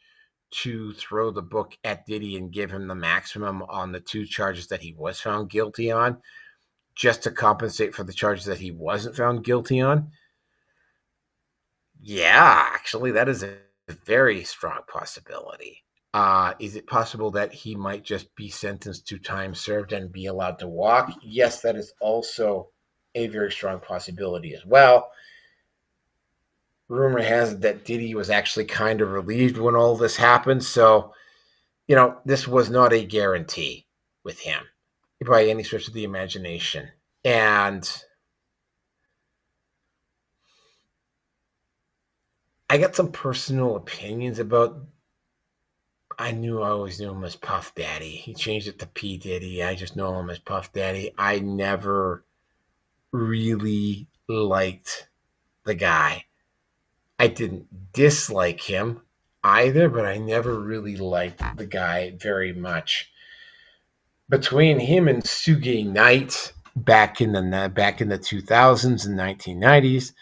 Speaker 1: to throw the book at Diddy and give him the maximum on the 2 charges that he was found guilty on, just to compensate for the charges that he wasn't found guilty on? Yeah, actually, that is a very strong possibility. Is it possible that he might just be sentenced to time served and be allowed to walk? Yes, that is also a very strong possibility as well. Rumor has it that Diddy was actually kind of relieved when all this happened. So, this was not a guarantee with him by any stretch of the imagination. And I got some personal opinions about. I always knew him as Puff Daddy. He changed it to P. Diddy. I just know him as Puff Daddy. I never really liked the guy. I didn't dislike him either, but I never really liked the guy very much. Between him and Suge Knight back in the 2000s and 1990s,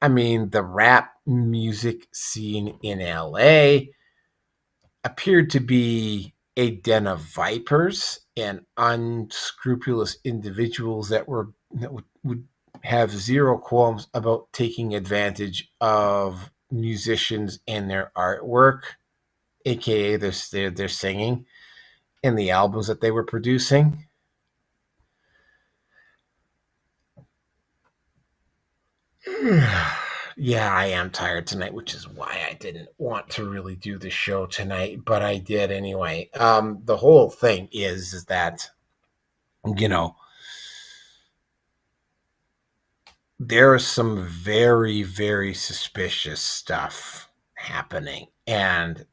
Speaker 1: I mean, the rap music scene in LA appeared to be a den of vipers and unscrupulous individuals that would have zero qualms about taking advantage of musicians and their artwork, aka their singing, and the albums that they were producing. Yeah, I am tired tonight, which is why I didn't want to really do the show tonight, but I did anyway. The whole thing is that, there's some very, very suspicious stuff happening, and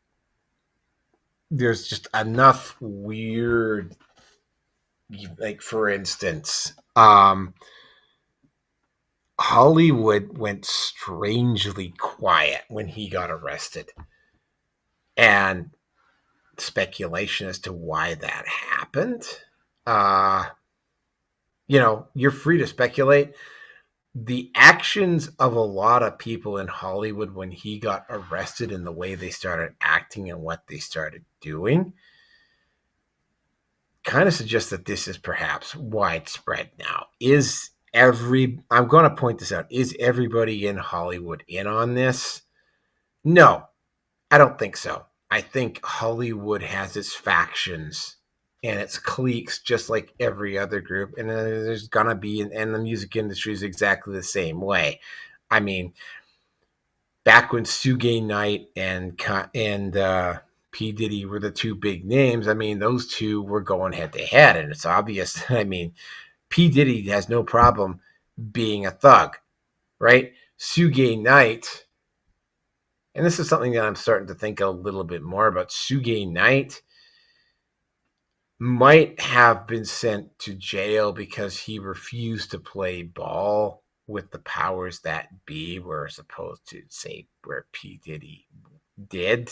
Speaker 1: there's just enough weird, like, for instance, Hollywood went strangely quiet when he got arrested, and speculation as to why that happened. You're free to speculate. The actions of a lot of people in Hollywood when he got arrested and the way they started acting and what they started doing kind of suggests that this is perhaps widespread now. I'm going to point this out. Is everybody in Hollywood in on this? No, I don't think so. I think Hollywood has its factions and its cliques just like every other group. And there's going to be, and the music industry is exactly the same way. I mean, back when Suge Knight and P. Diddy were the two big names. I mean, those two were going head to head, and it's obvious. I mean, P. Diddy has no problem being a thug, right? Suge Knight, and this is something that I'm starting to think a little bit more about. Suge Knight might have been sent to jail because he refused to play ball with the powers that be, were supposed to say where P. Diddy did.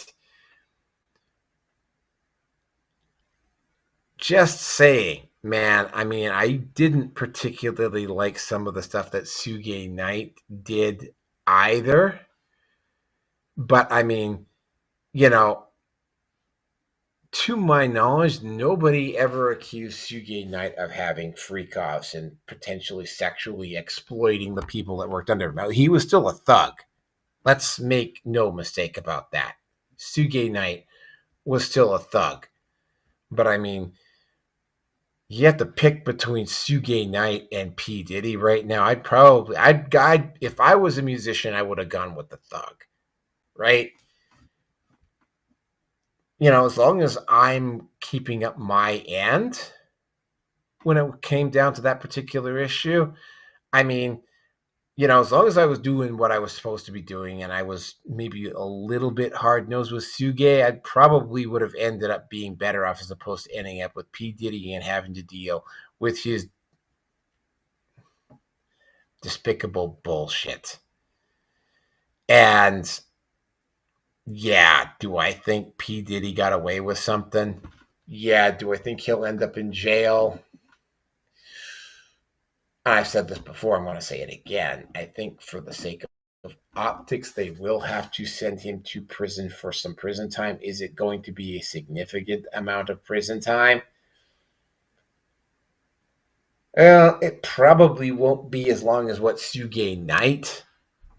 Speaker 1: Just saying, man. I mean, I didn't particularly like some of the stuff that Suge Knight did either. But I mean, you know, to my knowledge, nobody ever accused Suge Knight of having freak-offs and potentially sexually exploiting the people that worked under him. Now, he was still a thug. Let's make no mistake about that. Suge Knight was still a thug. But I mean, you have to pick between Suge Knight and P. Diddy right now. If I was a musician, I would have gone with the thug, right? You know, as long as I'm keeping up my end when it came down to that particular issue, I mean, you know, as long as I was doing what I was supposed to be doing and I was maybe a little bit hard-nosed with Suge, I probably would have ended up being better off as opposed to ending up with P. Diddy and having to deal with his despicable bullshit. And yeah, do I think P. Diddy got away with something? Yeah, do I think he'll end up in jail? I've said this before, I'm going to say it again. I think for the sake of optics, they will have to send him to prison for some prison time. Is it going to be a significant amount of prison time? It probably won't be as long as what Suge Knight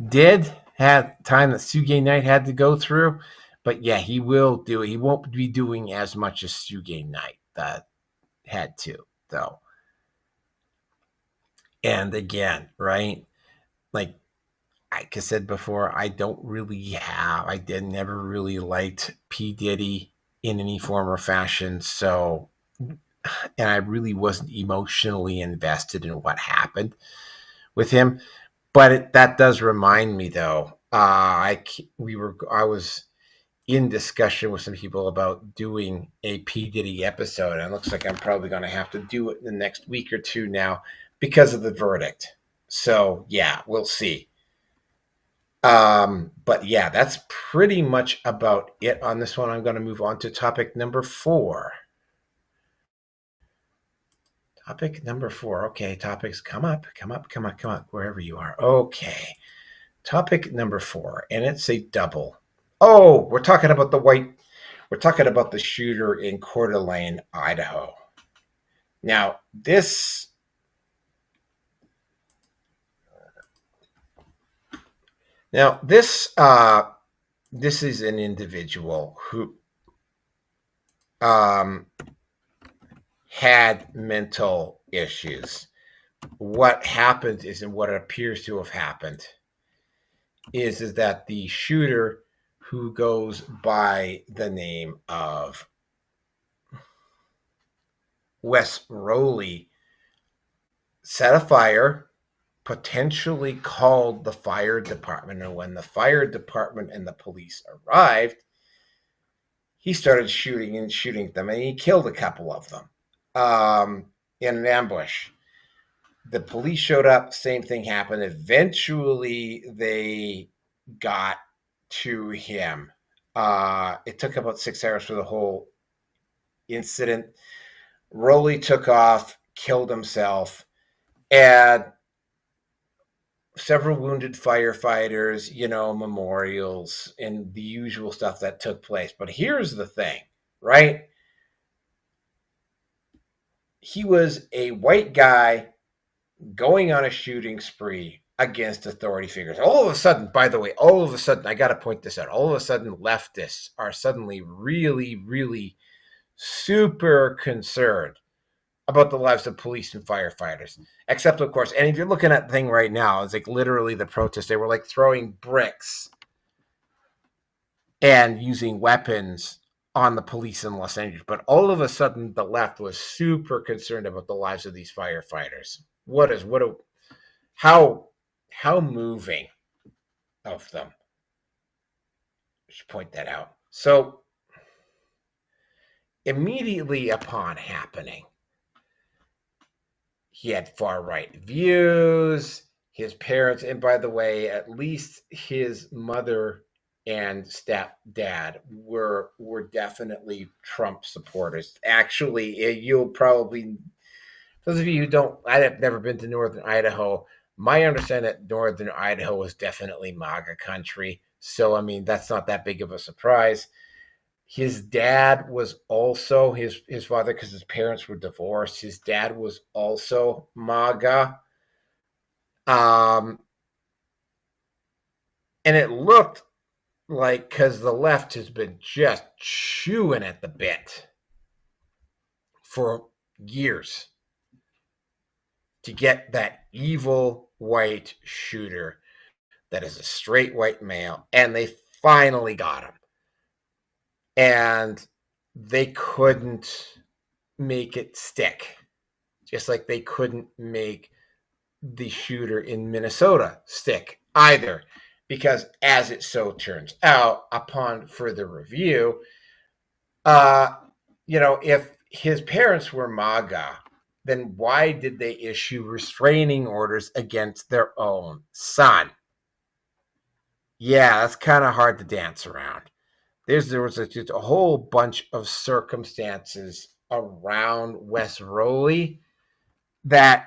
Speaker 1: did, had time that Suge Knight had to go through. But yeah, he will do it. He won't be doing as much as Suge Knight had to, though. And again, right? Like I said before, I never really liked P. Diddy in any form or fashion. So, and I really wasn't emotionally invested in what happened with him. But that does remind me, though. I was in discussion with some people about doing a P. Diddy episode, and it looks like I'm probably going to have to do it in the next week or two now because of the verdict. So yeah, we'll see. But yeah, that's pretty much about it on this one. I'm going to move on to topic number 4. Topic number 4. Okay, topics come up, wherever you are. Okay. Topic number 4, and it's a double. Oh, we're talking about the shooter in Coeur d'Alene, Idaho. Now, this is an individual who had mental issues. What happened is, and what appears to have happened is that the shooter, who goes by the name of Wes Rowley, set a fire, potentially called the fire department, and when the fire department and the police arrived, he started shooting at them, and he killed a couple of them in an ambush. The police showed up, same thing happened. Eventually, they got to him. It took about 6 hours for the whole incident. Rowley took off, killed himself, and several wounded firefighters, memorials, and the usual stuff that took place. But here's the thing, right? He was a white guy going on a shooting spree against authority figures. All of a sudden, I got to point this out. All of a sudden, leftists are suddenly really, really super concerned about the lives of police and firefighters. Except, of course, and if you're looking at the thing right now, it's like literally the protests. They were like throwing bricks and using weapons on the police in Los Angeles, but all of a sudden the left was super concerned about the lives of these firefighters. How moving of them. I should point that out. So immediately upon happening, he had far right views. His parents, and by the way, at least his mother and stepdad were definitely Trump supporters. Actually, you'll probably, those of you who don't, I have never been to Northern Idaho. My understanding that Northern Idaho is definitely MAGA country. So, I mean, that's not that big of a surprise. His dad was also his father, because his parents were divorced. His dad was also MAGA. And it looked like, because the left has been just chewing at the bit for years to get that evil white shooter that is a straight white male, and they finally got him. And they couldn't make it stick, just like they couldn't make the shooter in Minnesota stick either, because as it so turns out, upon further review, if his parents were MAGA, then why did they issue restraining orders against their own son? Yeah, that's kind of hard to dance around. There was just a whole bunch of circumstances around Wes Rowley that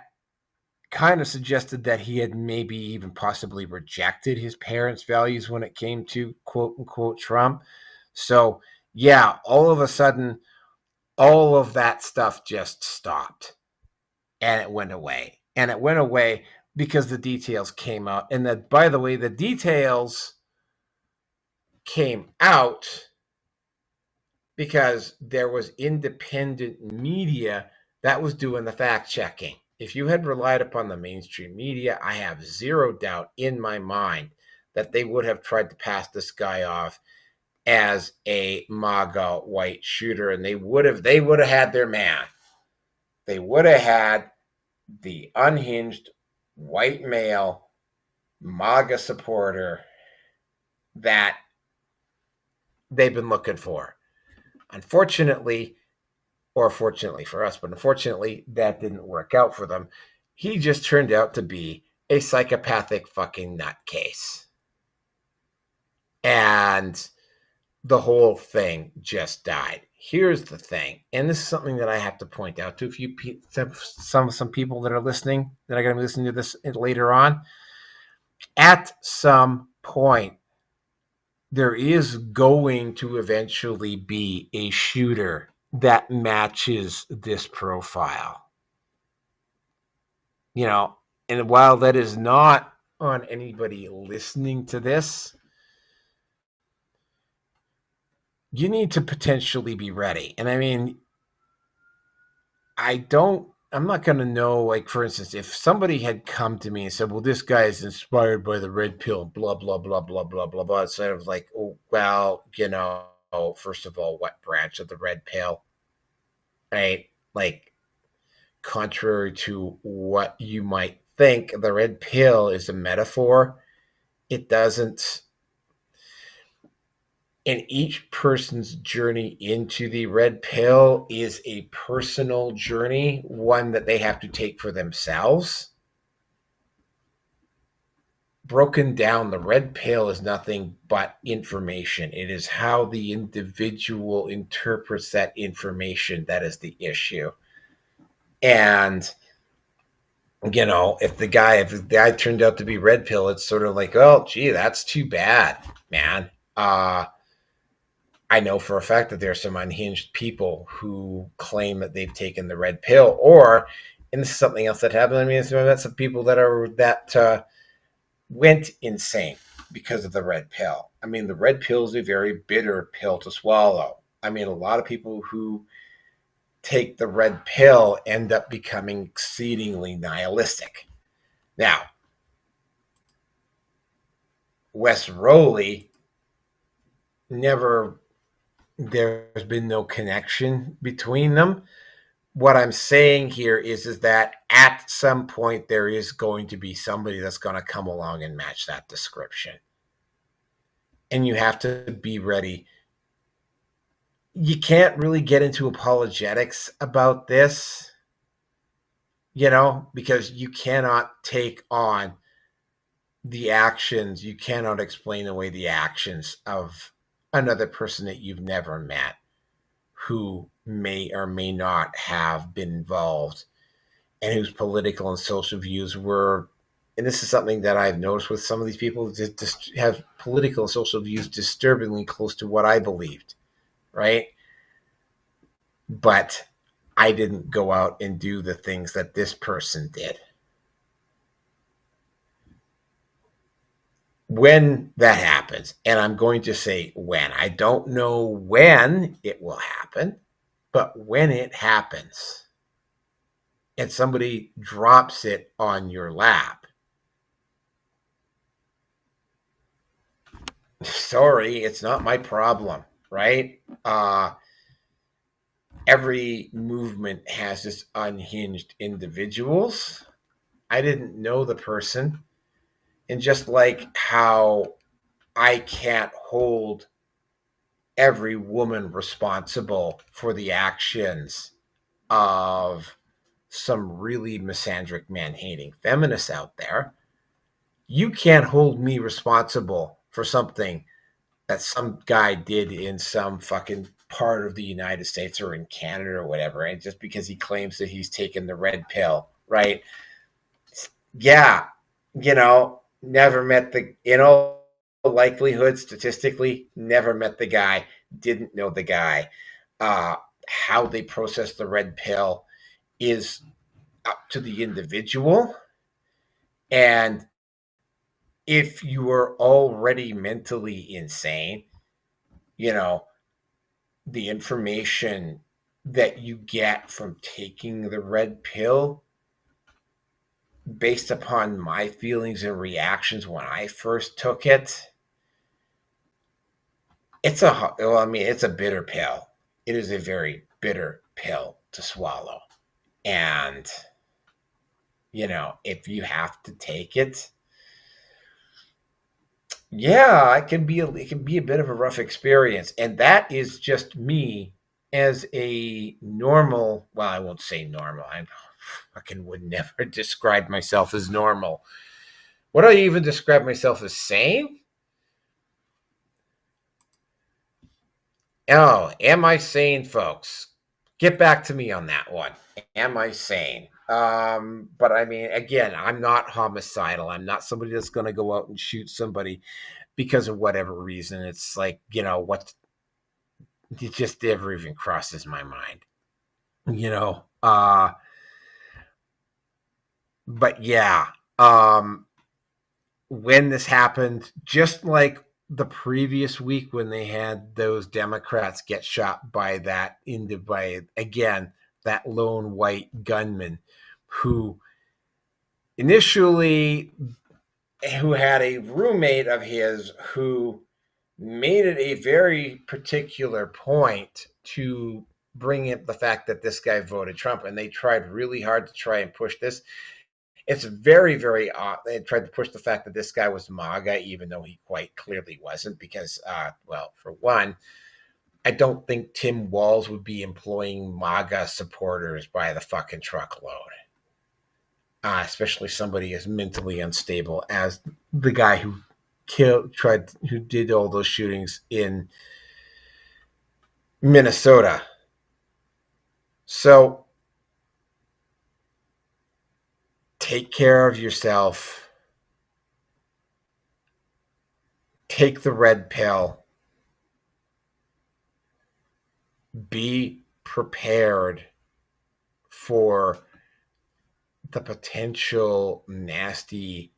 Speaker 1: kind of suggested that he had maybe even possibly rejected his parents' values when it came to quote unquote Trump. So, yeah, all of a sudden, all of that stuff just stopped and it went away. And it went away because the details came out. And that, by the way, the details came out because there was independent media that was doing the fact checking. If you had relied upon the mainstream media, I have zero doubt in my mind that they would have tried to pass this guy off as a MAGA white shooter, and they would have had their man. They would have had the unhinged white male MAGA supporter that they've been looking for. Unfortunately, or fortunately for us, but unfortunately, that didn't work out for them. He just turned out to be a psychopathic fucking nutcase. And the whole thing just died. Here's the thing, and this is something that I have to point out to some people that are listening, that are going to be listening to this later on. At some point, there is going to eventually be a shooter that matches this profile. And while that is not on anybody listening to this, you need to potentially be ready. And I mean, I'm not going to know, like, for instance, if somebody had come to me and said, well, this guy is inspired by the red pill, blah, blah, blah, blah, blah, blah, blah. So I was like, oh, well, first of all, what branch of the red pill? Right? Like, contrary to what you might think, the red pill is a metaphor. It doesn't. And each person's journey into the red pill is a personal journey, one that they have to take for themselves. Broken down, the red pill is nothing but information. It is how the individual interprets that information that is the issue. And if the guy turned out to be red pill, it's sort of like, oh, gee, that's too bad, man. I know for a fact that there are some unhinged people who claim that they've taken the red pill, and this is something else that happened. I mean, I've met some people that went insane because of the red pill. I mean, the red pill is a very bitter pill to swallow. I mean, a lot of people who take the red pill end up becoming exceedingly nihilistic. Now, Wes Rowley never there's been no connection between them. What I'm saying here is that at some point there is going to be somebody that's going to come along and match that description. And you have to be ready. You can't really get into apologetics about this, because you cannot take on the actions. You cannot explain away the actions of another person that you've never met who may or may not have been involved and whose political and social views were, and this is something that I've noticed with some of these people, just have political and social views disturbingly close to what I believed, right? But I didn't go out and do the things that this person did. When that happens, and I'm going to say when, I don't know when it will happen, but when it happens and somebody drops it on your lap, sorry, it's not my problem, right? Every movement has its unhinged individuals. I didn't know the person. And just like how I can't hold every woman responsible for the actions of some really misandric, man-hating feminists out there, you can't hold me responsible for something that some guy did in some fucking part of the United States or in Canada or whatever, and just because he claims that he's taken the red pill, right? Yeah, never met in all likelihood, statistically, never met the guy, didn't know the guy. How they process the red pill is up to the individual. And if you are already mentally insane, the information that you get from taking the red pill, based upon my feelings and reactions when I first took it, it's a bitter pill. It is a very bitter pill to swallow. And, if you have to take it, yeah, it can be a bit of a rough experience. And that is just me as a normal, well, I won't say normal. I fucking would never describe myself as normal. Would I even describe myself as sane? Oh, am I sane, folks? Get back to me on that one. Am I sane? But I mean, again, I'm not homicidal. I'm not somebody that's going to go out and shoot somebody because of whatever reason. It's like, what, it just never even crosses my mind, but yeah, when this happened, just like the previous week when they had those Democrats get shot by that lone white gunman who had a roommate of his who made it a very particular point to bring in the fact that this guy voted Trump, and they tried really hard to try and push this. It's very, very odd. They tried to push the fact that this guy was MAGA, even though he quite clearly wasn't, because, for one, I don't think Tim Walz would be employing MAGA supporters by the fucking truckload. Especially somebody as mentally unstable as the guy who did all those shootings in Minnesota. So take care of yourself. Take the red pill. Be prepared for the potential nasty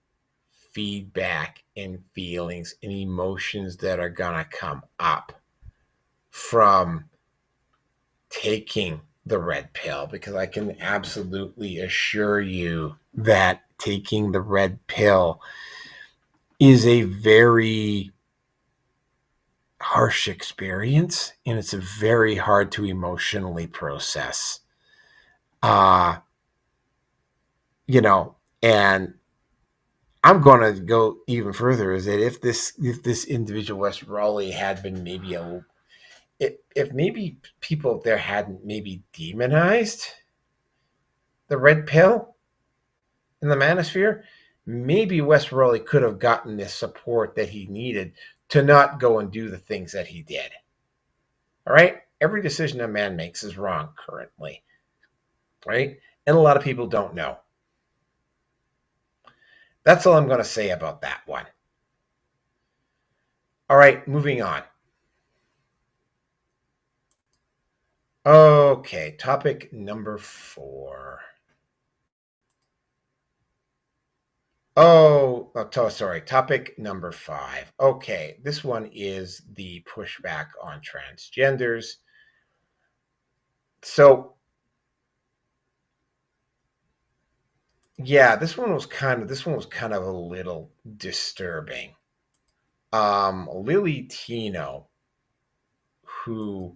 Speaker 1: feedback and feelings and emotions that are going to come up from taking the red pill, because I can absolutely assure you that taking the red pill is a very harsh experience, and it's very hard to emotionally process. You know, and I'm going to go even further. Is that if this individual West Raleigh had been maybe if maybe people there hadn't maybe demonized the red pill in the manosphere, maybe West Raleigh could have gotten the support that he needed to not go and do the things that he did. All right? Every decision a man makes is wrong currently. Right? And a lot of people don't know. That's all I'm going to say about that one. All right, moving on. Okay, topic number 4. Sorry. Topic number 5. Okay, this one is the pushback on transgenders. So, yeah, this one was kind of a little disturbing. Lilly Tino, who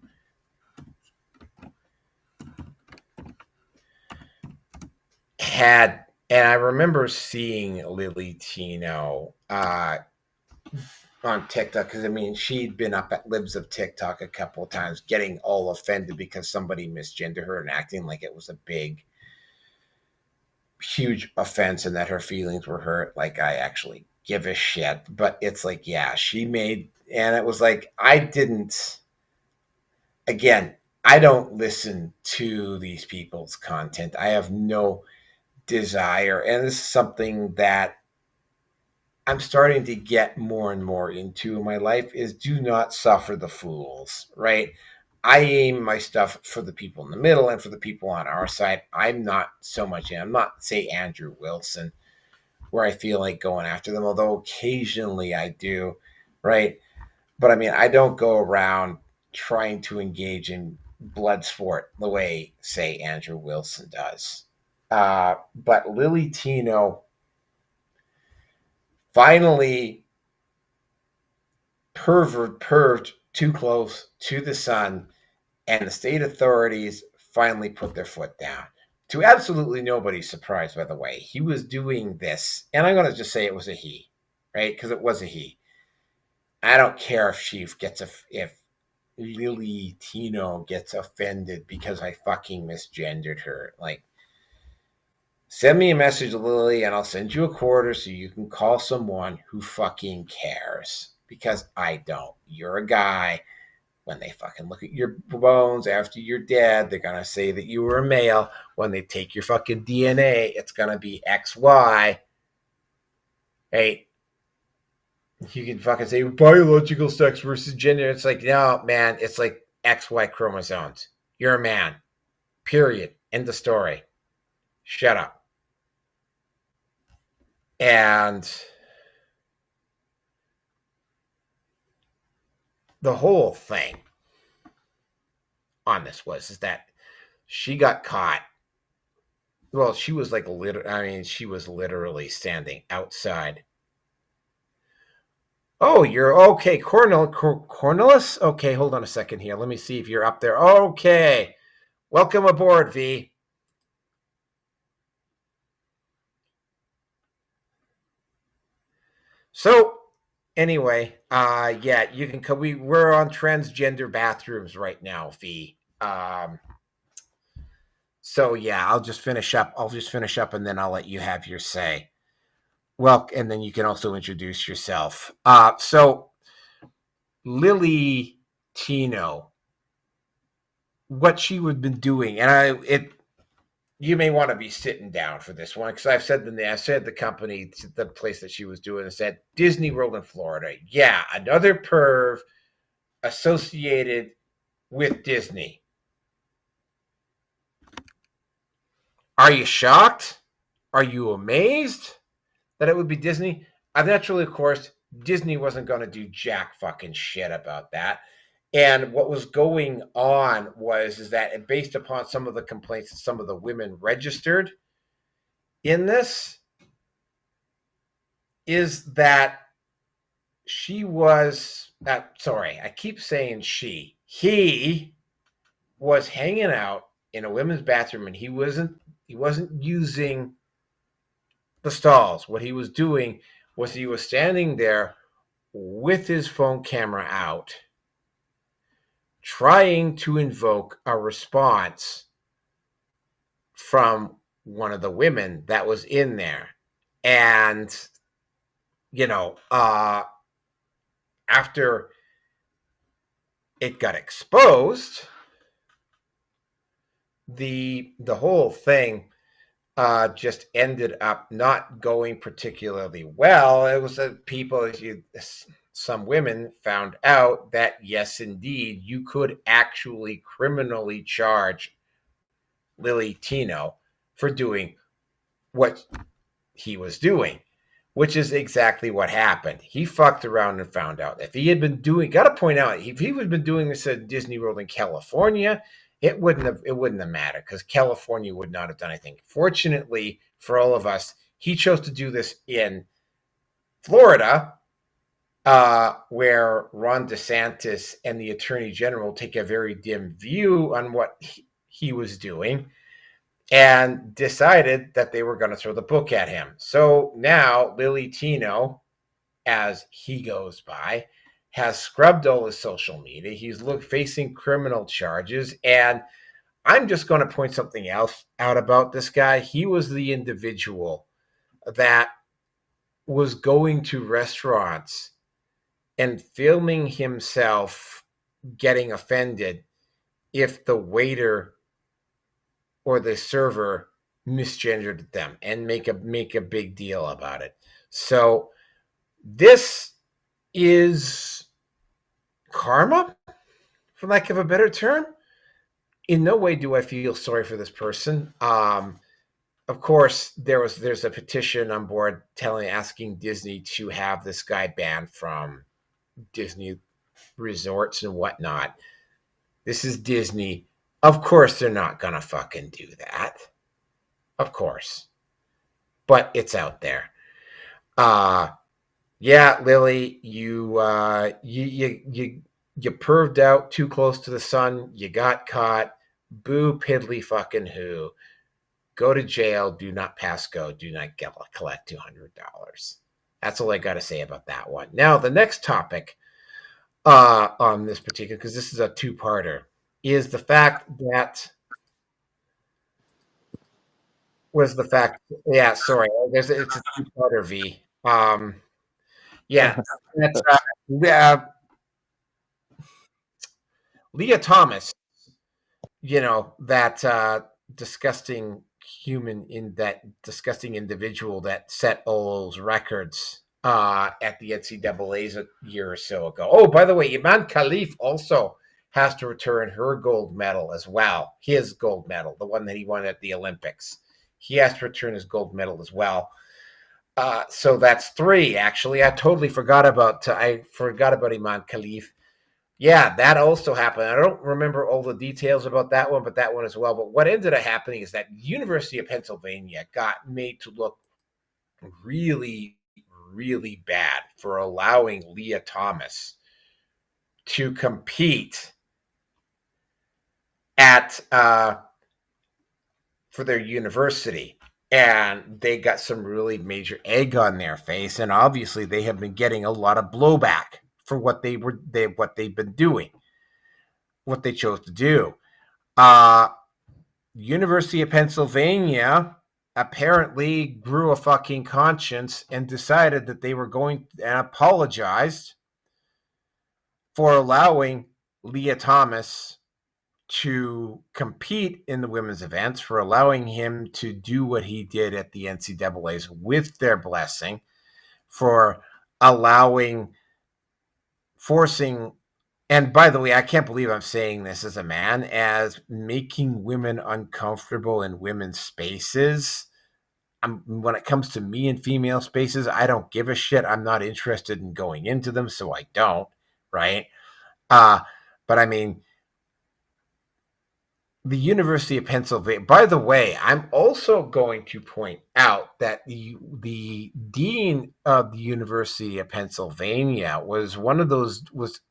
Speaker 1: had, and I remember seeing Lilly Tino on TikTok, because I mean, she'd been up at Libs of TikTok a couple of times getting all offended because somebody misgendered her and acting like it was a big, huge offense and that her feelings were hurt. Like, I actually give a shit. But it's like, yeah, she made, and it was like, again, I don't listen to these people's content. I have no desire. And this is something that I'm starting to get more and more into in my life, is do not suffer the fools, right? I aim my stuff for the people in the middle and for the people on our side. I'm not, say, Andrew Wilson, where I feel like going after them, although occasionally I do, right? But I mean, I don't go around trying to engage in blood sport the way, say, Andrew Wilson does. But Lilly Tino finally perved too close to the sun, and the state authorities finally put their foot down. To absolutely nobody's surprise, by the way, he was doing this, and I'm going to just say it was a he, right? Because it was a he. I don't care if Lilly Tino gets offended because I fucking misgendered her. Like, send me a message, Lily, and I'll send you a quarter so you can call someone who fucking cares. Because I don't. You're a guy. When they fucking look at your bones after you're dead, they're going to say that you were a male. When they take your fucking DNA, it's going to be XY. Hey, you can fucking say biological sex versus gender. It's like, no, man, it's like XY chromosomes. You're a man. Period. End of story. Shut up. And the whole thing on this is that she got caught. Well, she was like she was literally standing outside. Oh, you're okay, Cornelis? Okay, hold on a second here. Let me see if you're up there. Okay. Welcome aboard, V. So, anyway, yeah, you can come. We're on transgender bathrooms right now, V. So yeah, I'll just finish up, and then I'll let you have your say. Well, and then you can also introduce yourself. So Lilly Tino, what she would have been doing, and you may want to be sitting down for this one, because I said the company, the place that she was doing, it said Disney World in Florida. Yeah, another perv associated with Disney. Are you shocked? Are you amazed that it would be Disney? Naturally, of course, Disney wasn't going to do jack fucking shit about that. And what was going on is that based upon some of the complaints that some of the women registered in this, is that she was, sorry, I keep saying she. He was hanging out in a women's bathroom, and he wasn't using the stalls. What he was doing was he was standing there with his phone camera out, trying to invoke a response from one of the women that was in there. And, after it got exposed, the whole thing just ended up not going particularly well. It was some women found out that, yes, indeed, you could actually criminally charge Lilly Tino for doing what he was doing, which is exactly what happened. He fucked around and found out. If he had been doing, got to point out, if he had been doing this at Disney World in California, it wouldn't have mattered, because California would not have done anything. Fortunately for all of us, he chose to do this in Florida, where Ron DeSantis and the Attorney General take a very dim view on what he was doing, and decided that they were going to throw the book at him. So now Lilly Tino, as he goes by, has scrubbed all his social media. He's facing criminal charges. And I'm just going to point something else out about this guy. He was the individual that was going to restaurants and filming himself getting offended if the waiter or the server misgendered them, and make a big deal about it. So this is karma, for lack of a better term. In no way do I feel sorry for this person. Of course, there's a petition on board asking Disney to have this guy banned from Disney resorts and whatnot. This is Disney. Of course, they're not gonna fucking do that. Of course, but it's out there. Yeah, Lily, you perved out too close to the sun. You got caught. Boo, piddly fucking who. Go to jail. Do not pass go. Do not collect $200. That's all I got to say about that one. Now, the next topic on this particular, because this is a two-parter, is the fact that it's a two-parter, V. That's Lia Thomas, that disgusting individual that set all those records at the NCAA's a year or so ago. Oh, by the way, Iman Khalif also has to return her gold medal as well. His gold medal, the one that he won at the Olympics. He has to return his gold medal as well. So that's three, actually. I totally forgot about Iman Khalif. Yeah, that also happened. I don't remember all the details about that one, but that one as well. But what ended up happening is that University of Pennsylvania got made to look really, really bad for allowing Lia Thomas to compete for their university. And they got some really major egg on their face, and obviously they have been getting a lot of blowback for what they've been doing, what they chose to do. University of Pennsylvania apparently grew a fucking conscience and decided that they were going and apologized for allowing Lia Thomas to compete in the women's events, for allowing him to do what he did at the NCAAs with their blessing, for forcing, and by the way, I can't believe I'm saying this as a man, as making women uncomfortable in women's spaces. When it comes to me in female spaces, I don't give a shit. I'm not interested in going into them, so I don't, right? But I mean, the University of Pennsylvania, by the way, I'm also going to point out that the dean of the University of Pennsylvania was one of those was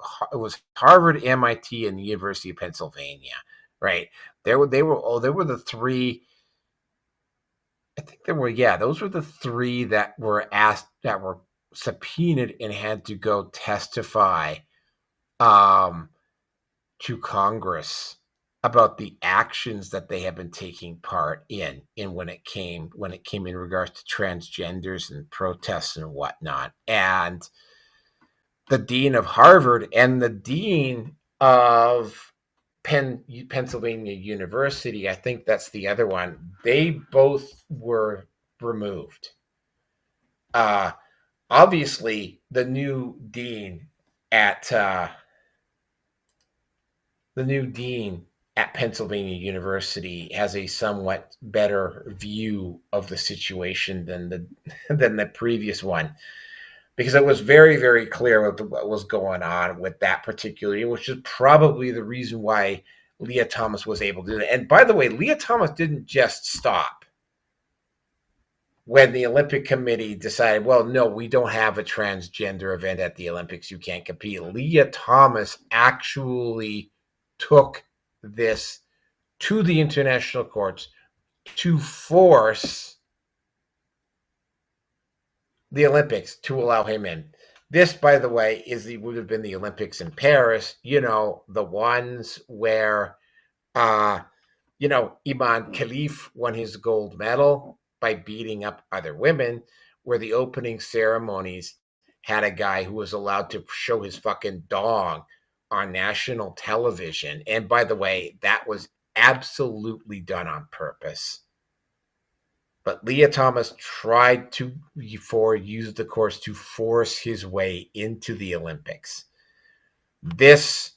Speaker 1: Harvard, MIT, and the University of Pennsylvania, right? They were the three. I think there were those were the three that were subpoenaed and had to go testify to Congress about the actions that they have been taking part in when it came in regards to transgenders and protests and whatnot. And the dean of Harvard and the dean of Pennsylvania University, I think that's the other one, they both were removed. Obviously, the new dean at Pennsylvania University has a somewhat better view of the situation than the previous one, because it was very, very clear what was going on with that particular, which is probably the reason why Lia Thomas was able to do that. And by the way, Lia Thomas didn't just stop when the Olympic Committee decided, well, no, we don't have a transgender event at the Olympics, you can't compete. Lia Thomas actually took this to the international courts to force the Olympics to allow him in. This, by the way, would have been the Olympics in Paris, the ones where, Iman Khalif won his gold medal by beating up other women, where the opening ceremonies had a guy who was allowed to show his fucking dong on national television. And by the way, that was absolutely done on purpose. But Lia Thomas tried to use the course to force his way into the Olympics. This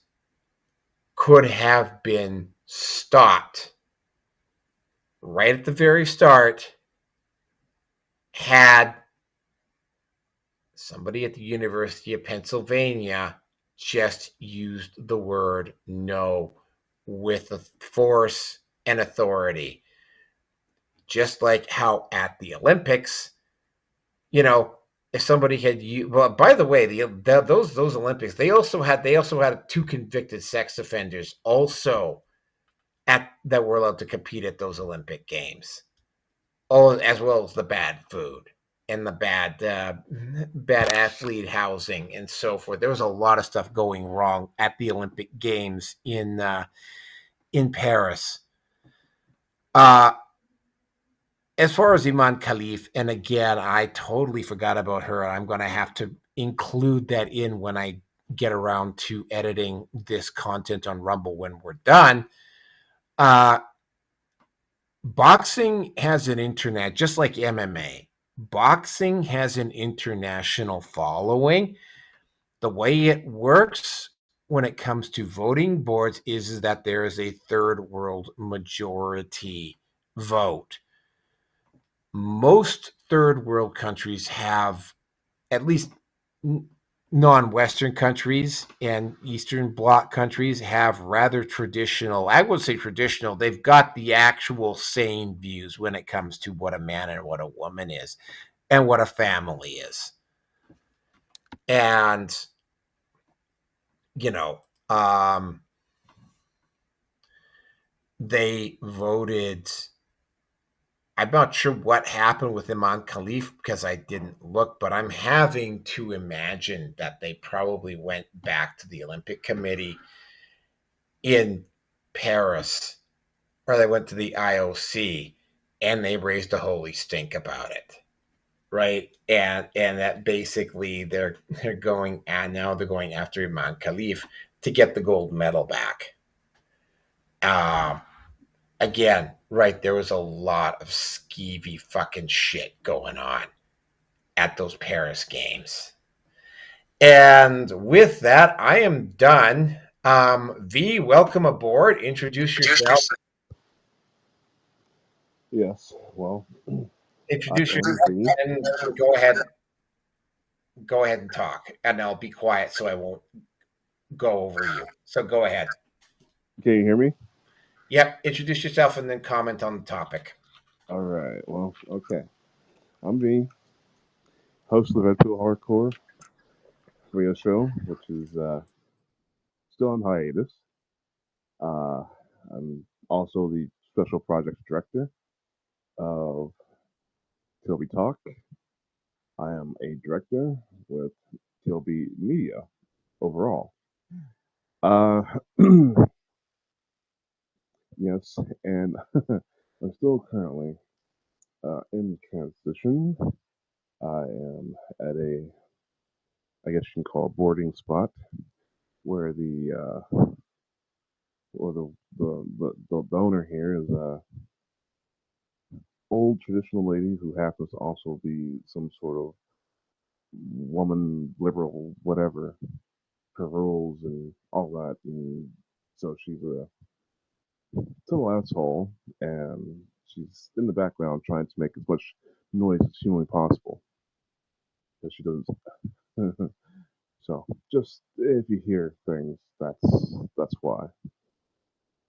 Speaker 1: could have been stopped right at the very start had somebody at the University of Pennsylvania just used the word no with force and authority. Just like how at the Olympics, if somebody had by the way, those Olympics, they also had two convicted sex offenders also that were allowed to compete at those Olympic Games, as well as the bad food and the bad athlete housing and so forth. There was a lot of stuff going wrong at the Olympic Games in Paris. As far as Iman Khalif, and again, I totally forgot about her. I'm going to have to include that in when I get around to editing this content on Rumble when we're done. Boxing has an internet, just like MMA. Boxing has an international following. The way it works when it comes to voting boards is that there is a third world majority vote. Most third world countries have, at least non-Western countries and Eastern Bloc countries, have rather traditional, I would say traditional, they've got the actual same views when it comes to what a man and what a woman is and what a family is. And, they voted. I'm not sure what happened with Iman Khalif because I didn't look, but I'm having to imagine that they probably went back to the Olympic Committee in Paris, or they went to the IOC, and they raised a holy stink about it, right? And that basically they're going after Iman Khalif to get the gold medal back. Again, right, there was a lot of skeevy fucking shit going on at those Paris games. And with that, I am done. V, welcome aboard. Introduce yourself.
Speaker 2: Yes, well.
Speaker 1: Introduce yourself and go ahead and talk. And I'll be quiet so I won't go over you. So go ahead.
Speaker 2: Can you hear me?
Speaker 1: Yep. Introduce yourself and then comment on the topic.
Speaker 2: All right. Well, okay. I'm V, host of the Red Pill Hardcore radio show, which is still on hiatus. Uh, I'm also the special projects director of TLB Talk. I am a director with TLB Media overall. Uh, yes, and I'm still currently in transition. I am at I guess you can call it boarding spot where the owner here is a old traditional lady who happens to also be some sort of woman liberal whatever her rules and all that, and so she's a total asshole, and she's in the background trying to make as much noise as humanly possible because she doesn't. So just if you hear things, that's why.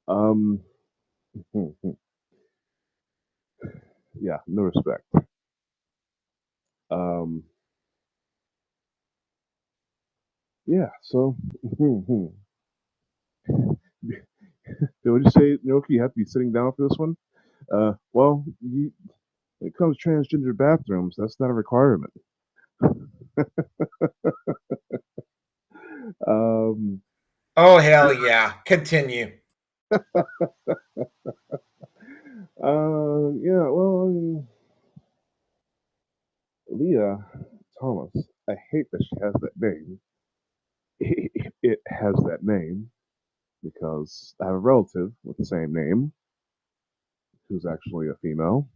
Speaker 2: Um, yeah, no respect. Um, yeah. So, would you say, Naoki, you have to be sitting down for this one? Well, when it comes to transgender bathrooms, that's not a requirement. Um,
Speaker 1: Oh, hell yeah. Continue.
Speaker 2: yeah. Well, I mean, Lia Thomas. I hate that she has that name. It has that name because I have a relative with the same name who's actually a female.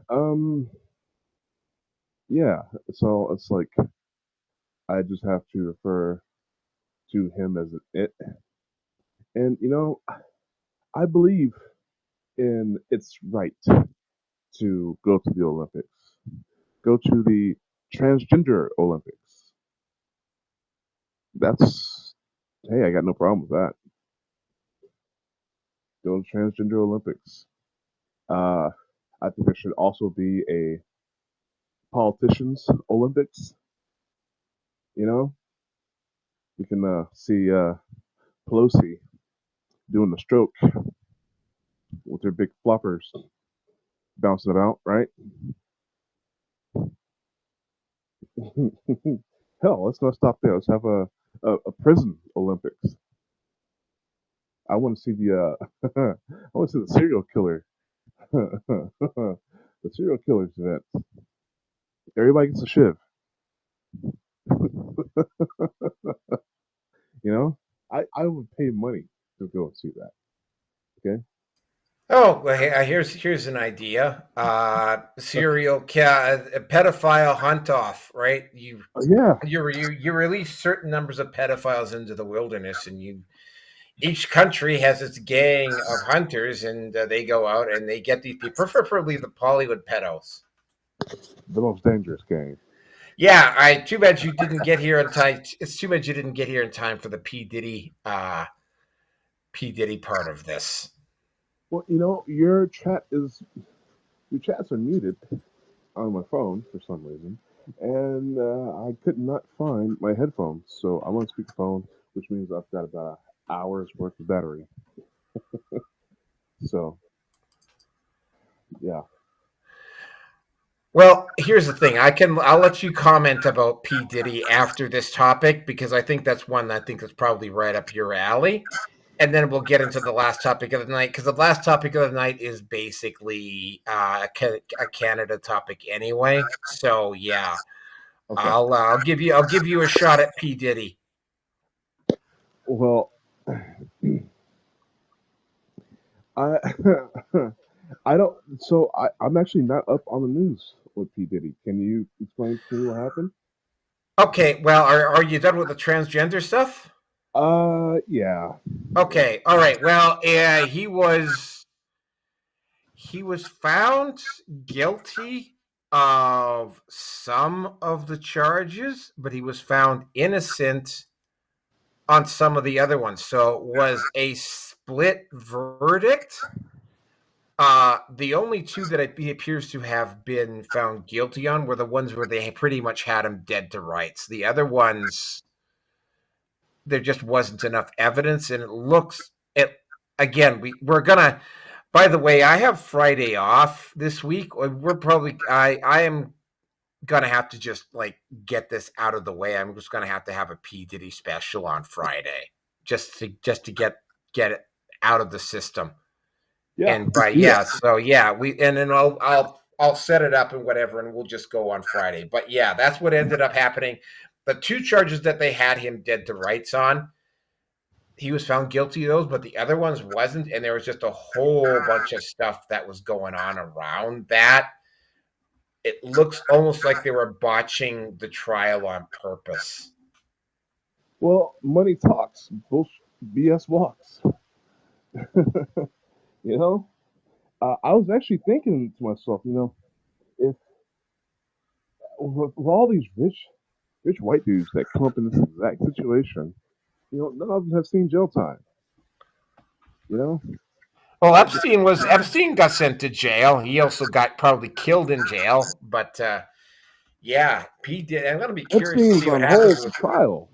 Speaker 2: um, yeah, so it's like I just have to refer to him as an it. And I believe in its right to go to the Olympics, go to the transgender Olympics. That's hey, I got no problem with that. Go to transgender Olympics. Uh, I think there should also be a politicians Olympics. You know, we can see Pelosi doing the stroke with her big floppers bouncing about, right? Hell, let's not stop there. Let's have a prison Olympics. I want to see the I want to see the serial killer, the serial killers event. Everybody gets a shiv. You know, I would pay money to go and see that. Okay.
Speaker 1: Oh, well, here's an idea. Pedophile hunt off, right?
Speaker 2: Yeah.
Speaker 1: You release certain numbers of pedophiles into the wilderness, and each country has its gang of hunters, and they go out and they get these people, preferably the Hollywood pedos.
Speaker 2: The most dangerous game.
Speaker 1: Yeah, I. Too bad you didn't get here in time. It's too bad you didn't get here in time for the P Diddy part of this.
Speaker 2: Well, your chats are muted on my phone for some reason, and I could not find my headphones, so I'm on speakerphone, which means I've got about an hour's worth of battery. So yeah.
Speaker 1: Well, here's the thing. I'll let you comment about P Diddy after this topic because I think that's one that I think is probably right up your alley. And then we'll get into the last topic of the night because the last topic of the night is basically a Canada topic anyway. So yeah,
Speaker 2: Okay.
Speaker 1: I'll give you a shot at P Diddy.
Speaker 2: Well, I I don't. So I'm actually not up on the news with P Diddy. Can you explain to me what happened?
Speaker 1: Okay, well, are you done with the transgender stuff?
Speaker 2: Yeah. Yeah.
Speaker 1: Okay, all right. Well, yeah, he was found guilty of some of the charges, but he was found innocent on some of the other ones. So it was a split verdict. The only two that he appears to have been found guilty on were the ones where they pretty much had him dead to rights. The other ones, there just wasn't enough evidence, and it again. We're gonna. By the way, I have Friday off this week. I am gonna have to just like get this out of the way. I'm just gonna have a P Diddy special on Friday, just to get it out of the system.
Speaker 2: Yeah,
Speaker 1: And by
Speaker 2: do
Speaker 1: yeah,
Speaker 2: that.
Speaker 1: so yeah, and then I'll set it up and whatever, and we'll just go on Friday. But yeah, that's what ended up happening. The two charges that they had him dead to rights on, he was found guilty of those, but the other ones wasn't, and there was just a whole bunch of stuff that was going on around that. It looks almost like they were botching the trial on purpose.
Speaker 2: Well, money talks, BS walks. You know, I was actually thinking to myself, if with all these rich white dudes that come up in this exact situation, none of them have seen jail time. You know,
Speaker 1: Well,
Speaker 2: uh, the,
Speaker 1: Epstein got sent to jail. He also got probably killed in jail. But yeah, Pete did. I'm going to be curious to
Speaker 2: Epstein was
Speaker 1: see what
Speaker 2: on
Speaker 1: happens
Speaker 2: hold for
Speaker 1: with.
Speaker 2: trial.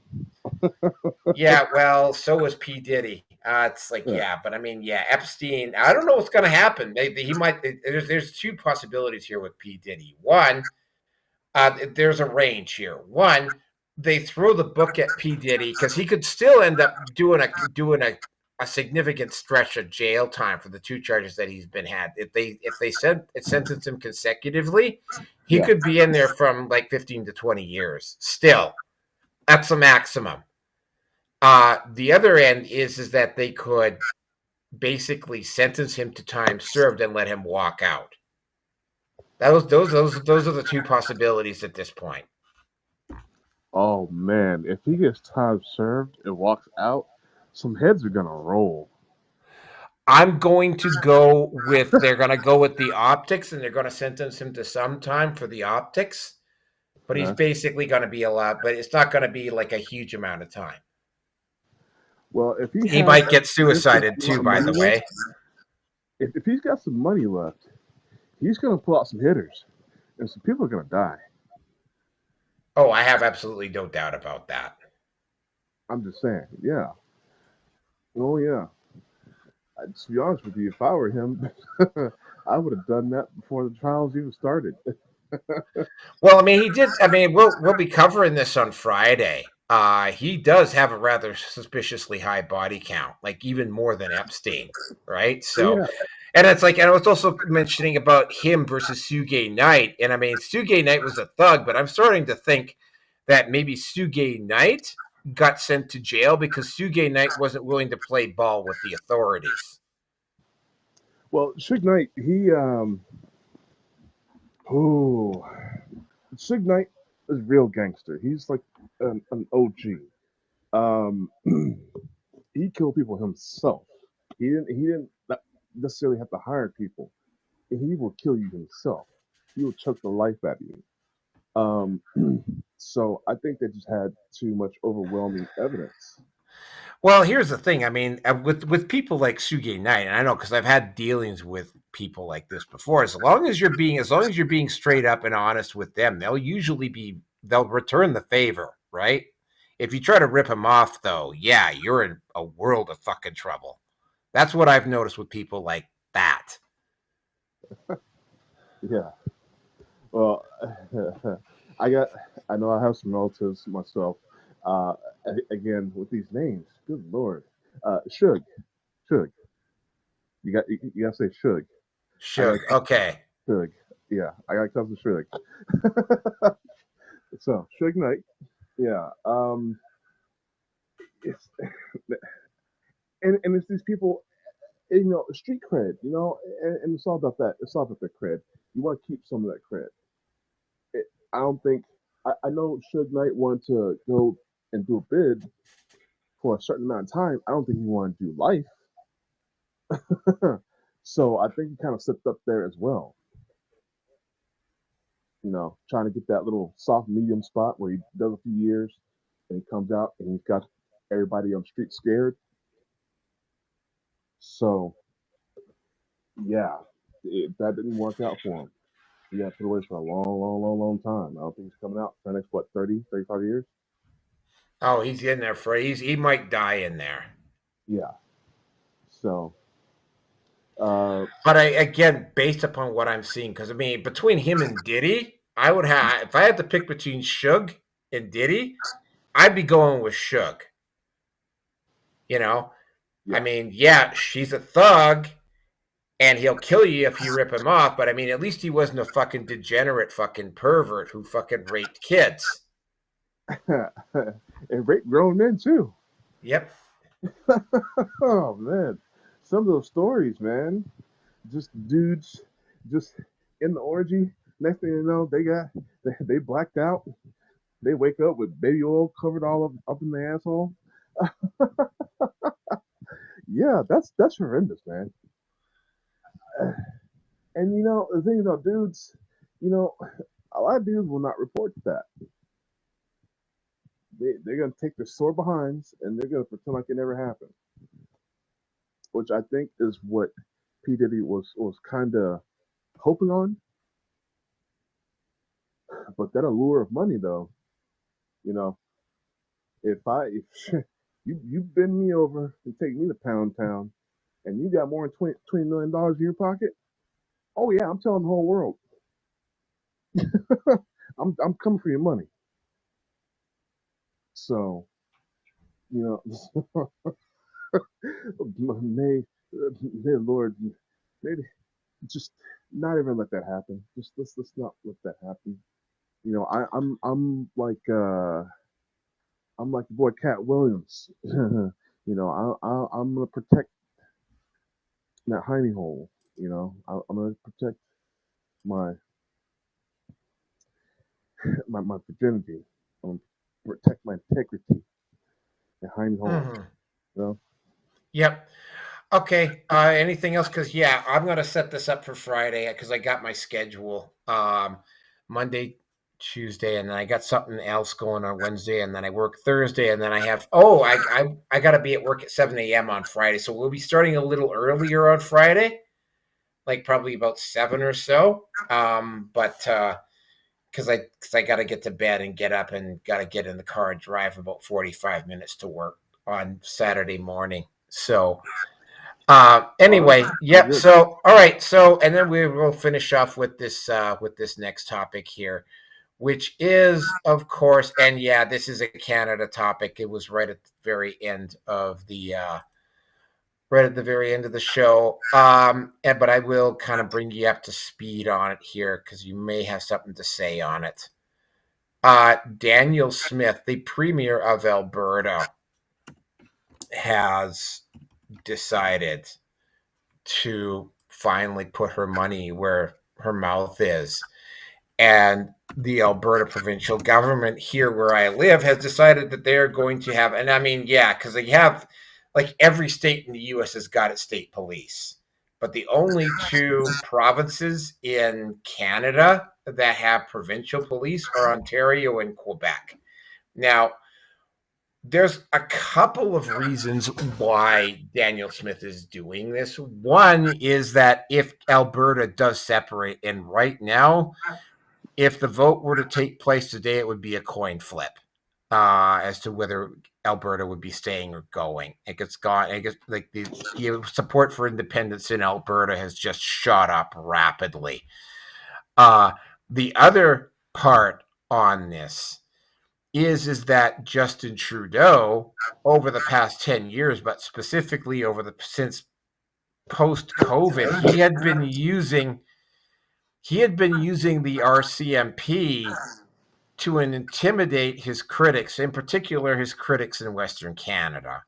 Speaker 1: Yeah, well, so was P Diddy. It's like
Speaker 2: Yeah,
Speaker 1: yeah, but I mean yeah, Epstein. I don't know what's going to happen. He might. There's two possibilities here with P Diddy. One, there's a range here. One, they throw the book at P Diddy because he could still end up doing a significant stretch of jail time for the two charges that he's been had. If they sentence him consecutively, he
Speaker 2: yeah.
Speaker 1: could be in there from like 15 to 20 years. Still, that's the maximum. The other end is that they could basically sentence him to time served and let him walk out. Those are the two possibilities at this point.
Speaker 2: Oh man, if he gets time served and walks out, some heads are gonna roll.
Speaker 1: I'm going to go with they're going to go with the optics, and they're going to sentence him to some time for the optics. But he's
Speaker 2: Uh-huh.
Speaker 1: basically going to be allowed, but it's not going to be like a huge amount of time.
Speaker 2: Well, if he
Speaker 1: He
Speaker 2: has
Speaker 1: might get
Speaker 2: just this
Speaker 1: suicided
Speaker 2: amount
Speaker 1: too,
Speaker 2: of
Speaker 1: by
Speaker 2: money
Speaker 1: the
Speaker 2: left,
Speaker 1: way.
Speaker 2: if he's got some money left, he's gonna pull out some hitters, and some people are gonna die.
Speaker 1: Oh, I have absolutely no doubt about that.
Speaker 2: I'm just saying, yeah. Oh yeah. To be honest with you, if I were him, I would have done that before the trials even started.
Speaker 1: Well, I mean, he did. I mean, we'll be covering this on Friday. He does have a rather suspiciously high body count, like even more than Epstein, right? So,
Speaker 2: Yeah.
Speaker 1: and it's like, and I was also mentioning about him versus Suge Knight, and I mean, Suge Knight was a thug, but I'm starting to think that maybe Suge Knight got sent to jail because Suge Knight wasn't willing to play ball with the authorities.
Speaker 2: Well, Suge Knight, oh, Suge Knight is real gangster. He's like an OG. Um, he killed people himself. He didn't necessarily have to hire people. He will kill you himself. He will choke the life out of you. Um, so I think they just had too much overwhelming evidence.
Speaker 1: Well, here's the thing. I mean, with people like Suge Knight, and I know because I've had dealings with people like this before. As long as you're being straight up and honest with them, they'll return the favor, right? If you try to rip them off, though, yeah, you're in a world of fucking trouble. That's what I've noticed with people like that.
Speaker 2: Yeah. Well, I got. I know I have some relatives myself. Uh, Again, with these names, good lord, Suge, Suge. You gotta say Suge. I got
Speaker 1: Shug. Okay.
Speaker 2: Suge. Yeah, I got cousin Suge. So Suge Knight. Yeah. It's and it's these people. Street cred. And it's all about that. It's all about the cred. You want to keep some of that cred. I don't think. I know Suge Knight wanted to go and do a bid for a certain amount of time. I don't think he wanted to do life. So I think he kind of slipped up there as well. Trying to get that little soft medium spot where he does a few years and he comes out and he's got everybody on the street scared. So yeah. That didn't work out for him. He got put away for a long, long, long, long time. I don't think he's coming out for the next, what, 30, 35 years?
Speaker 1: Oh, he's in there for he might die in there.
Speaker 2: Yeah. So, uh,
Speaker 1: But I again, based upon what I'm seeing, because I mean, between him and Diddy, I would have if I had to pick between Suge and Diddy, I'd be going with Suge. You know, I
Speaker 2: yeah.
Speaker 1: mean, yeah, she's a thug, and he'll kill you if you rip him off. But I mean, at least he wasn't a fucking degenerate fucking pervert who fucking raped kids.
Speaker 2: And rape grown men, too.
Speaker 1: Yep.
Speaker 2: Oh, man. Some of those stories, man. Just dudes just in the orgy. Next thing you know, they blacked out. They wake up with baby oil covered all up in the asshole. Yeah, that's horrendous, man. And the thing about dudes, you know, a lot of dudes will not report that. They're gonna take their sore behinds and they're gonna pretend like it never happened, which I think is what P Diddy was kind of hoping on. But that allure of money, though, you know, if you bend me over and take me to Pound Town, and you got more than $20 million in your pocket, oh yeah, I'm telling the whole world, I'm coming for your money. So you know, may may Lord, maybe just not even let that happen. Just let's not let that happen. I'm like the boy Cat Williams. I'm gonna protect that hiney hole. I'm gonna protect my my virginity. I'm gonna protect my integrity. The hiney hole.
Speaker 1: Mm-hmm.
Speaker 2: You know.
Speaker 1: Yep. Okay. Anything else? Because yeah, I'm gonna set this up for Friday because I got my schedule. Monday, Tuesday, and then I got something else going on Wednesday, and then I work Thursday, and then I have I gotta be at work at 7 a.m. on Friday, so we'll be starting a little earlier on Friday, like probably about 7 or so. But because I got to get to bed and get up and got to get in the car and drive about 45 minutes to work on Saturday morning. So
Speaker 2: Oh,
Speaker 1: anyway,
Speaker 2: that's
Speaker 1: yep.
Speaker 2: good.
Speaker 1: So all right. So and then we will finish off with this next topic here, which is of course, and yeah, this is a Canada topic. It was right at the very end of the show. But I will kind of bring you up to speed on it here because you may have something to say on it. Danielle Smith, the premier of Alberta, has decided to finally put her money where her mouth is. And the Alberta provincial government here where I live has decided that they're going to have, and I mean, yeah, because they have, like every state in the U.S. has got its state police. But the only two provinces in Canada that have provincial police are Ontario and Quebec. Now, there's a couple of reasons why Danielle Smith is doing this. One is that if Alberta does separate, and right now, if the vote were to take place today, it would be a coin flip as to whether Alberta would be staying or going. It gets gone. It gets like the support for independence in Alberta has just shot up rapidly. Uh, the other part on this is that Justin Trudeau over the past 10 years, but specifically since post COVID, he had been using the RCMP to intimidate his critics, in particular his critics in Western Canada.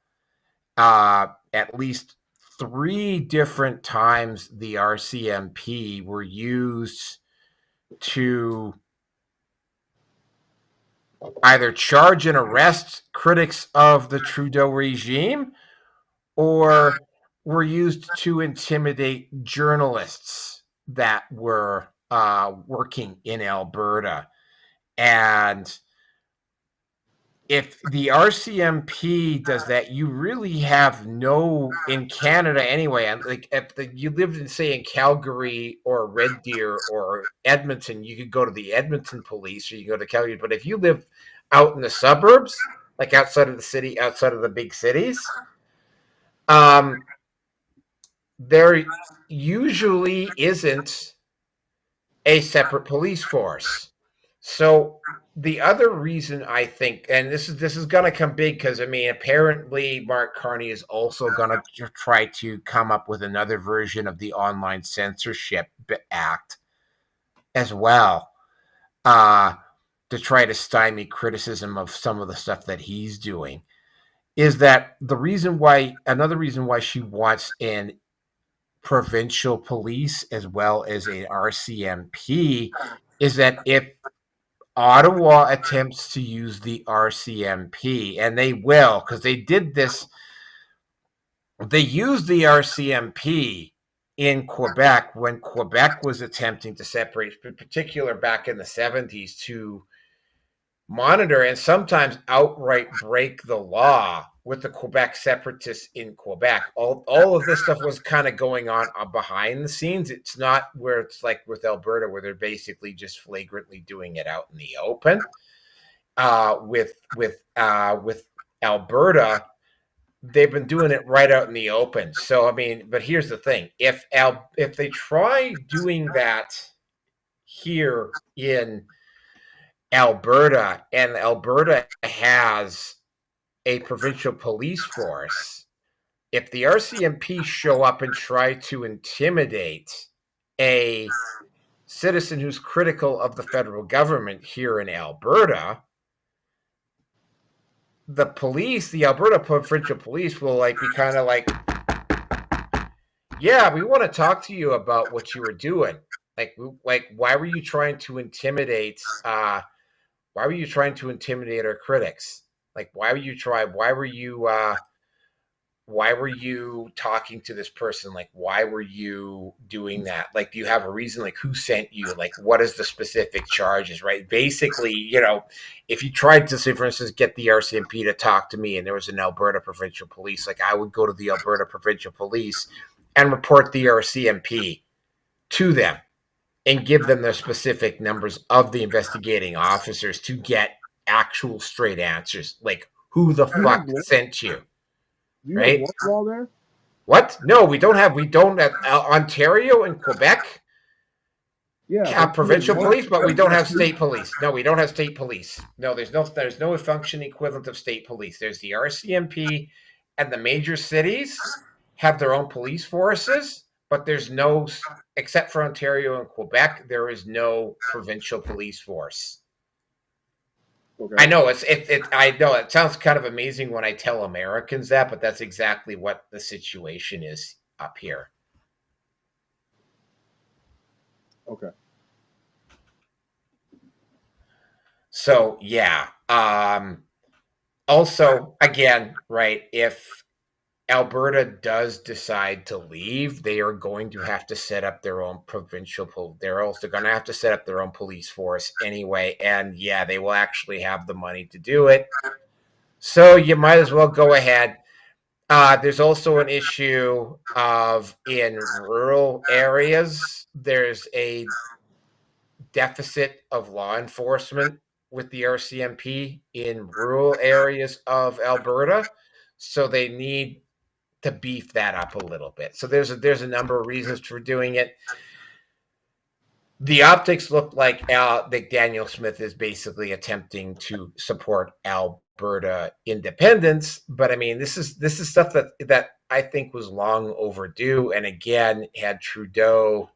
Speaker 1: At least 3 different times the RCMP were used to either charge and arrest critics of the Trudeau regime or were used to intimidate journalists that were working in Alberta. And if the RCMP does that, you really have no in Canada anyway. And like if you lived in, say, in Calgary or Red Deer or Edmonton, you could go to the Edmonton police or you go to Calgary. But if you live out in the suburbs, like outside of the city, outside of the big cities, there usually isn't a separate police force. So the other reason I think, and this is going to come big because I mean, apparently Mark Carney is also going to try to come up with another version of the Online Censorship Act as well, to try to stymie criticism of some of the stuff that he's doing. Is that another reason why she wants an provincial police as well as a RCMP is that if Ottawa attempts to use the RCMP, and they will, because they did this. They used the RCMP in Quebec when Quebec was attempting to separate, in particular back in the 70s, to monitor and sometimes outright break the law with the Quebec separatists in Quebec. All of this stuff was kind of going on behind the scenes. It's not where it's like with Alberta, where they're basically just flagrantly doing it out in the open. With Alberta, they've been doing it right out in the open. So I mean, but here's the thing: if they try doing that here in Alberta, and Alberta has a provincial police force, if the RCMP show up and try to intimidate a citizen who's critical of the federal government here in Alberta, the Alberta Provincial Police will be kind of like, yeah, we want to talk to you about what you were doing. Why were you trying to intimidate? Why were you trying to intimidate our critics? Why were you talking to this person? Why were you doing that? Do you have a reason? Who sent you? What is the specific charges, right? Basically, if you tried to, say, for instance, get the RCMP to talk to me and there was an Alberta Provincial Police, I would go to the Alberta Provincial Police and report the RCMP to them and give them the specific numbers of the investigating officers to get actual straight answers. Who the fuck sent you?
Speaker 2: Do you
Speaker 1: right?
Speaker 2: have one law there?
Speaker 1: What? No, we don't have Ontario and Quebec have provincial police, but we don't have state police. No, we don't have state police. No, there's no functioning equivalent of state police. There's the RCMP, and the major cities have their own police forces, but there's no, except for Ontario and Quebec, there is no provincial police force. Okay. I know I know it sounds kind of amazing when I tell Americans that, but that's exactly what the situation is up here.
Speaker 2: Okay.
Speaker 1: So yeah. Also, again, right, if Alberta does decide to leave, they are going to have to set up their own they're also going to have to set up their own police force anyway. And yeah, they will actually have the money to do it. So you might as well go ahead. There's also an issue of in rural areas, there's a deficit of law enforcement with the RCMP in rural areas of Alberta. So they need to beef that up a little bit. So there's a number of reasons for doing it. The optics look like Danielle Smith is basically attempting to support Alberta independence, but I mean this is stuff that I think was long overdue. And again, had Trudeau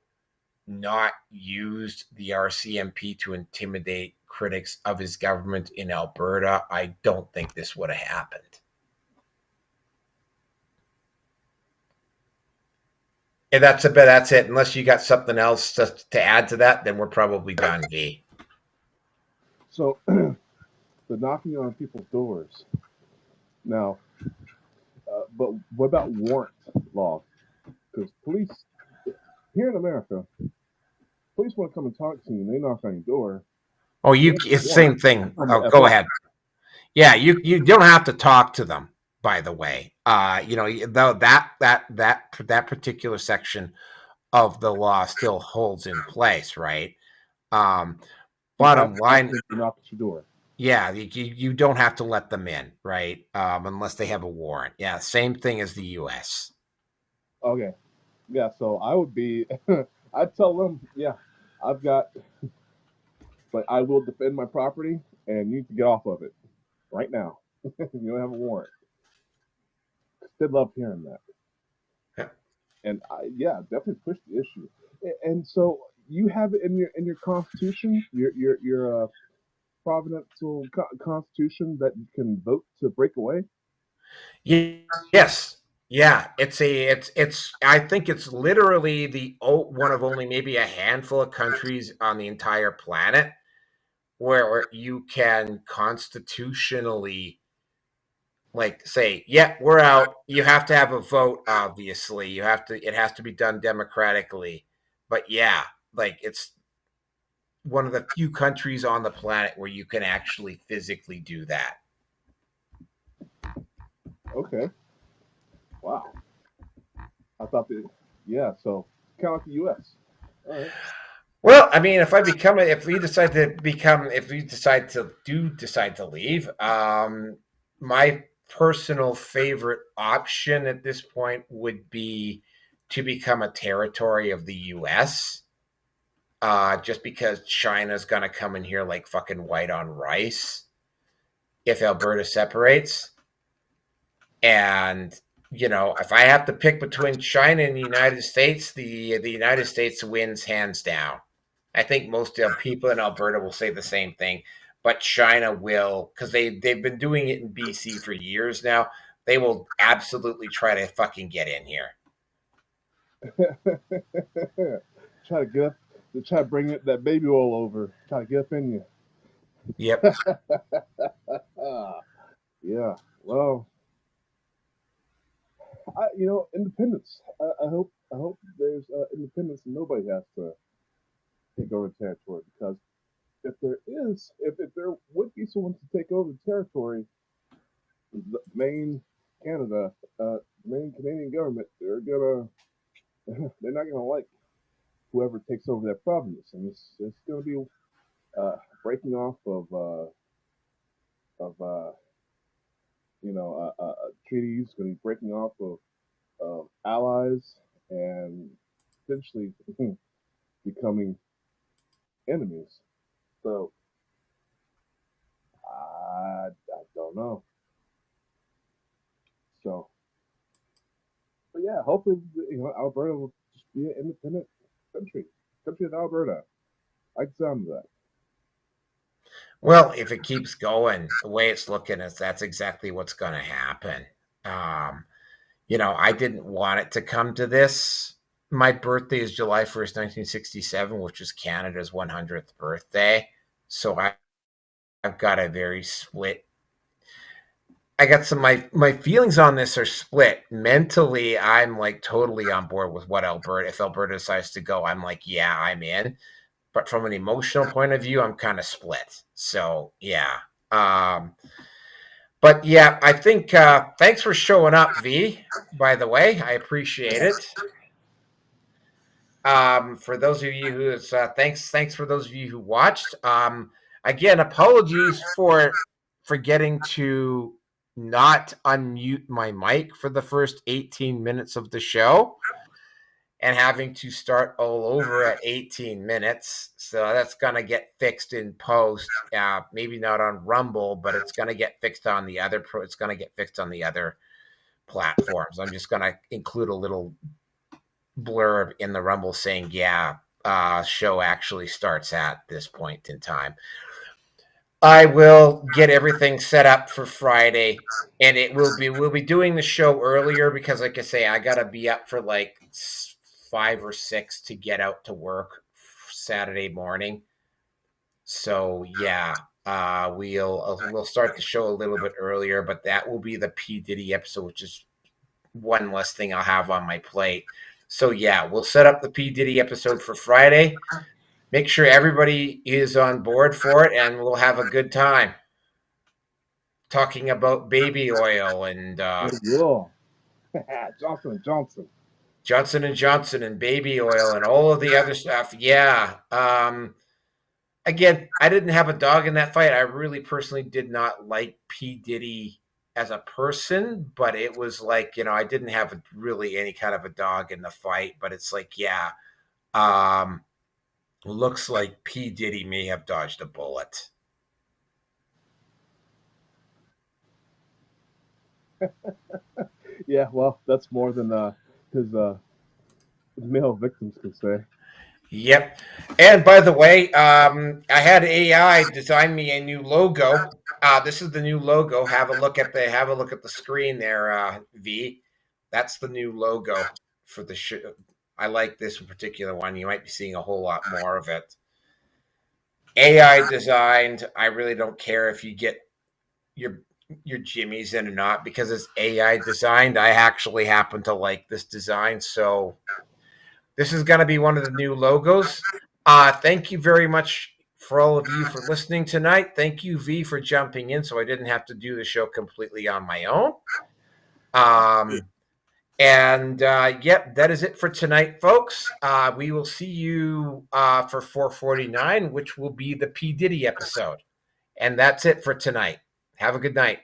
Speaker 1: not used the RCMP to intimidate critics of his government in Alberta, I don't think this would have happened. And that's it. Unless you got something else to add to that, then we're probably done, V.
Speaker 2: So, the knocking on people's doors. Now, but what about warrant law? Because police, here in America, police want to come and talk to you, and they knock on your door.
Speaker 1: Oh, it's the same thing. Oh, go ahead. Yeah, you don't have to talk to them. By the way, though that particular section of the law still holds in place, right? Um,
Speaker 2: You have
Speaker 1: Bottom
Speaker 2: to ask
Speaker 1: line,
Speaker 2: them to knock at your door.
Speaker 1: yeah, you don't have to let them in, right? Unless they have a warrant. Yeah, same thing as the U.S.
Speaker 2: Okay. Yeah, so I would be, I'd tell them, yeah, I've got, but I will defend my property and you need to get off of it right now. You don't have a warrant. They love hearing that.
Speaker 1: Yeah.
Speaker 2: And yeah, definitely push the issue. And so you have it in your constitution, your provincial constitution that you can vote to break away.
Speaker 1: Yes. Yeah, it's I think it's literally the one of only maybe a handful of countries on the entire planet where you can constitutionally like say, yeah, we're out. You have to have a vote, obviously. It has to be done democratically. But yeah, like it's one of the few countries on the planet where you can actually physically do that.
Speaker 2: Okay. Wow. I thought that. Yeah. So kind of like the U.S. All right.
Speaker 1: Well, I mean, if we decide to become, if we decide to leave, my personal favorite option at this point would be to become a territory of the U.S. Just because China's gonna come in here like fucking white on rice if Alberta separates, and if I have to pick between China and the United States, the United States wins hands down. I think most people in Alberta will say the same thing, but China will, because they've been doing it in BC for years now. They will absolutely try to fucking get in here.
Speaker 2: Try to get up, to try to bring that baby oil over. Try to get up in you.
Speaker 1: Yep.
Speaker 2: Yeah. Well, independence. I hope there's independence and nobody has to take over the territory because if there would be someone to take over the territory, the main Canada, main Canadian government, they're not gonna like whoever takes over that province, and it's gonna be breaking off of treaties, going to be breaking off of allies, and potentially becoming enemies. So I don't know. So, but yeah, hopefully Alberta will just be an independent country, country of Alberta. I can sound that.
Speaker 1: Well, if it keeps going the way it's looking, that's exactly what's going to happen. Um, I didn't want it to come to this. My birthday is July 1st, 1967, which is Canada's 100th birthday. So I've got a very split. I got my feelings on this are split. Mentally, I'm like totally on board with what Alberta. If Alberta decides to go, I'm like, yeah, I'm in. But from an emotional point of view, I'm kind of split. So yeah. But yeah, I think thanks for showing up, V. By the way, I appreciate it. For those of you who thanks for those of you who watched. Again, apologies for forgetting to not unmute my mic for the first 18 minutes of the show and having to start all over at 18 minutes. So that's going to get fixed in post. Maybe not on Rumble, but it's going to get fixed on the other it's going to get fixed on the other platforms. I'm just going to include a little blurb in the Rumble saying, yeah, show actually starts at this point in time. I will get everything set up for Friday, and we'll be doing the show earlier because, like I say, I gotta be up for like 5 or 6 to get out to work Saturday morning. So yeah, we'll start the show a little bit earlier, but that will be the P Diddy episode, which is one less thing I'll have on my plate. So yeah, we'll set up the P Diddy episode for Friday. Make sure everybody is on board for it, and we'll have a good time. talking about baby oil and
Speaker 2: Yeah. Johnson.
Speaker 1: Johnson and Johnson and baby oil and all of the other stuff. Yeah. Again, I didn't have a dog in that fight. I really personally did not like P. Diddy as a person, but it was like, I didn't have really any kind of a dog in the fight, but it's like, yeah, looks like P. Diddy may have dodged a bullet.
Speaker 2: Yeah, well, that's more than his male victims can say.
Speaker 1: Yep. And by the way, I had AI design me a new logo. This is the new logo. Have a look at the screen there, V. That's the new logo for the show. I like this particular one. You might be seeing a whole lot more of it. AI designed. I really don't care if you get your jimmies in or not because it's AI designed. I actually happen to like this design, so this is going to be one of the new logos. Thank you very much for all of you for listening tonight. Thank you, V, for jumping in so I didn't have to do the show completely on my own. Yep, that is it for tonight, folks. We will see you for 449, which will be the P. Diddy episode. And that's it for tonight. Have a good night.